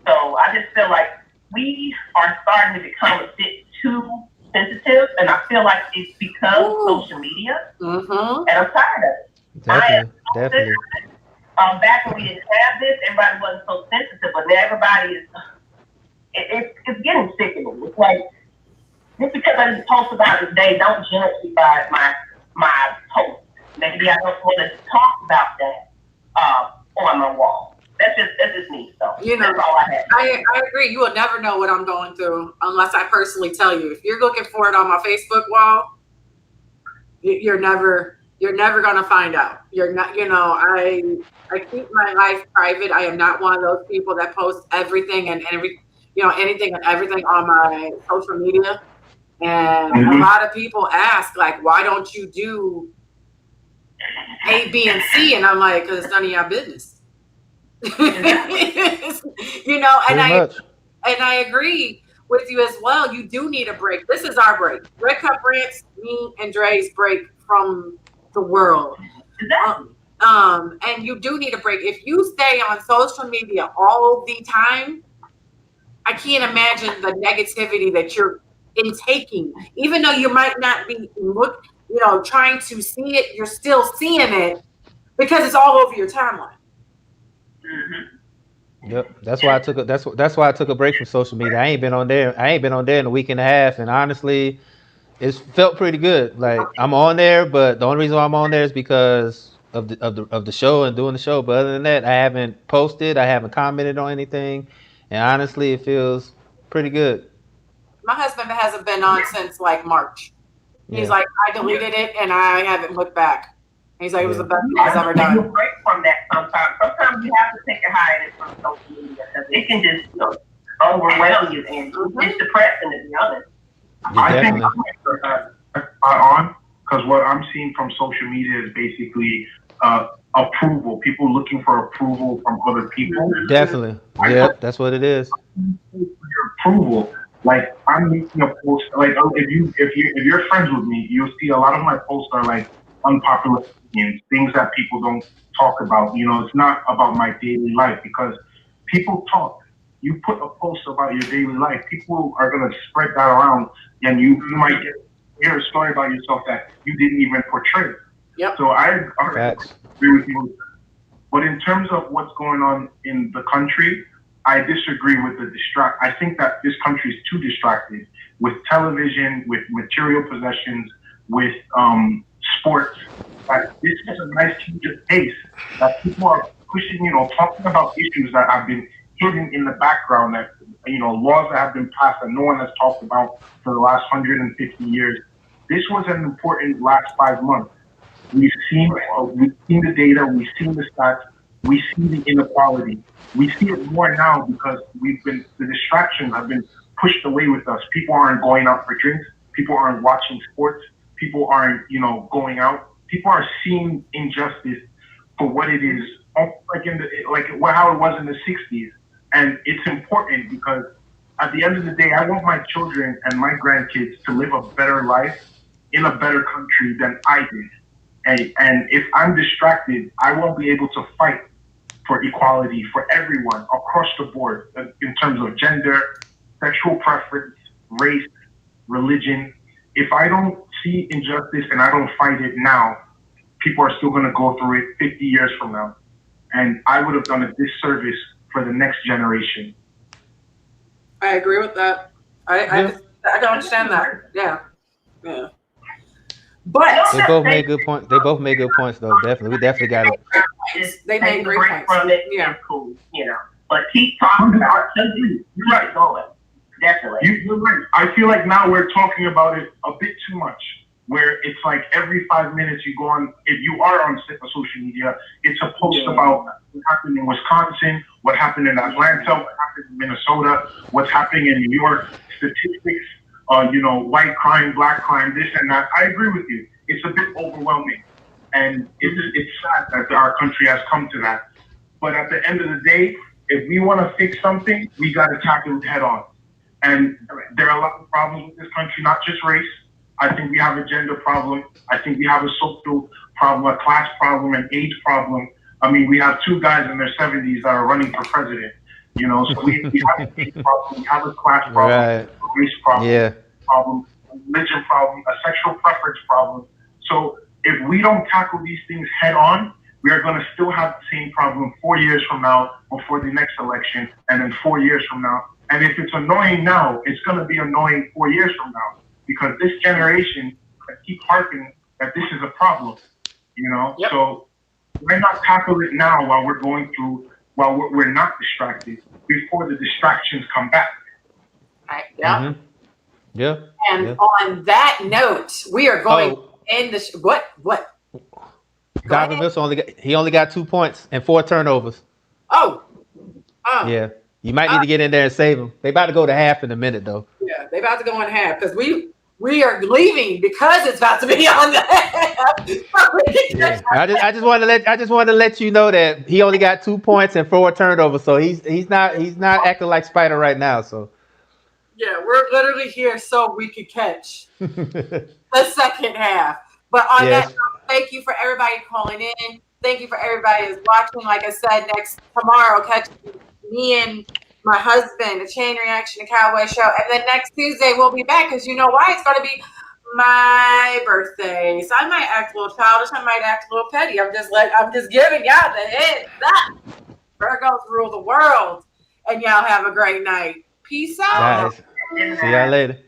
S4: So I just feel like we are starting to become a bit too sensitive, and I feel like it's because of social media, and I'm tired of it.
S1: Definitely, definitely.
S4: back when we didn't have this, everybody wasn't so sensitive, but now everybody is. It's getting sickening. It's like just because I didn't post about it today, don't judge me by my post. Maybe I don't want to talk about that on my wall. That's just me. So that's all I have.
S2: I agree. You will never know what I'm going through unless I personally tell you. If you're looking for it on my Facebook wall, you're never gonna find out. You're not. I keep my life private. I am not one of those people that post everything and anything and everything on my social media. And a lot of people ask, like, why don't you do A, B, and C? And I'm like, because it's none of your business. And I agree with you as well. You do need a break. This is our break. Red Cup Rants, me and Dre's break from the world. And you do need a break. If you stay on social media all the time, I can't imagine the negativity that you're intaking. Even though you might not be trying to see it, you're still seeing it because it's all over your timeline.
S1: Yep, that's why I took a break from social media. I ain't been on there in a week and a half, and honestly, it's felt pretty good. Like I'm on there, but the only reason why I'm on there is because of the show and doing the show. But other than that, I haven't posted, I haven't commented on anything, and honestly, it feels pretty good.
S2: My husband hasn't been on since like March. He's like, I deleted it and I haven't looked back. He's like, it was the best thing he's ever done.
S4: You break from that sometimes. Sometimes you have to take a hiatus from social media because it can just overwhelm you and it's depressing, to be honest.
S3: I think on because what I'm seeing from social media is basically approval. People looking for approval from other people.
S1: Definitely. Yep, that's what it is.
S3: Your approval. Like I'm making a post. Like if you're friends with me, you'll see a lot of my posts are like unpopular opinions, things that people don't talk about. It's not about my daily life because people talk. You put a post about your daily life, people are gonna spread that around, and you might hear a story about yourself that you didn't even portray.
S2: Yep.
S3: So I agree with you. But in terms of what's going on in the country, I disagree with the I think that this country is too distracted with television, with material possessions, with sports. That this is a nice change of pace. That people are pushing, talking about issues that have been hidden in the background. That laws that have been passed that no one has talked about for the last 150 years. This was an important last 5 months. We've seen the data, we've seen the stats, we see the inequality. We see it more now because the distractions have been pushed away with us. People aren't going out for drinks. People aren't watching sports. People aren't, going out. People are seeing injustice for what it is, like how it was in the 60s. And it's important because at the end of the day, I want my children and my grandkids to live a better life in a better country than I did. And if I'm distracted, I won't be able to fight for equality for everyone across the board in terms of gender, sexual preference, race, religion. If I don't see injustice and I don't fight it now, people are still going to go through it 50 years from now. And I would have done a disservice for the next generation.
S2: I agree with that. I don't understand that. Yeah. But
S1: they both made good points. They both made good points, though. Definitely, we definitely got it.
S2: They made great points.
S4: From it, yeah, cool. But keep talking about it. You're right, going. Definitely.
S3: You're right. I feel like now we're talking about it a bit too much. Where it's like every 5 minutes you go on. If you are on social media, it's a post about what happened in Wisconsin, what happened in Atlanta, what happened in Minnesota, what's happening in New York, statistics. White crime, black crime, this and that. I agree with you. It's a bit overwhelming. And it's sad that our country has come to that. But at the end of the day, if we want to fix something, we got to tackle it head on. And there are a lot of problems with this country, not just race. I think we have a gender problem. I think we have a social problem, a class problem, an age problem. I mean, we have two guys in their 70s that are running for president. So we have an age problem, we have a class problem, a race problem, a religion problem, a sexual preference problem. So if we don't tackle these things head on, we are going to still have the same problem 4 years from now before the next election, and then 4 years from now. And if it's annoying now, it's going to be annoying 4 years from now, because this generation keep harping that this is a problem, you know?
S2: Yep.
S3: So why not tackle it now while we're going through, while we're not distracted, before the distractions come back?
S2: Right. Yeah.
S1: Mhm. Yeah.
S2: And
S1: Yeah.
S2: on that note, we are going to end the what? Go
S1: Donovan
S2: ahead.
S1: Mitchell only got 2 points and 4 turnovers.
S2: Oh.
S1: Yeah. You might need to get in there and save him. They about to go to half in a minute though.
S2: Yeah, they about to go in half because we are leaving because it's about to be on the half.
S1: Yeah. I just wanted to let you know that he only got 2 points and 4 turnovers. So he's not acting like Spider right now. So
S2: Yeah, we're literally here so we could catch the second half. But on that note, thank you for everybody calling in. Thank you for everybody who's watching. Like I said, tomorrow, catch me and my husband, a Chain Reaction, a Cowboy Show. And then next Tuesday, we'll be back because you know why? It's going to be my birthday. So I might act a little childish. I might act a little petty. I'm just giving y'all the heads up. Virgos rule the world. And y'all have a great night. Peace out.
S1: guys, see y'all later.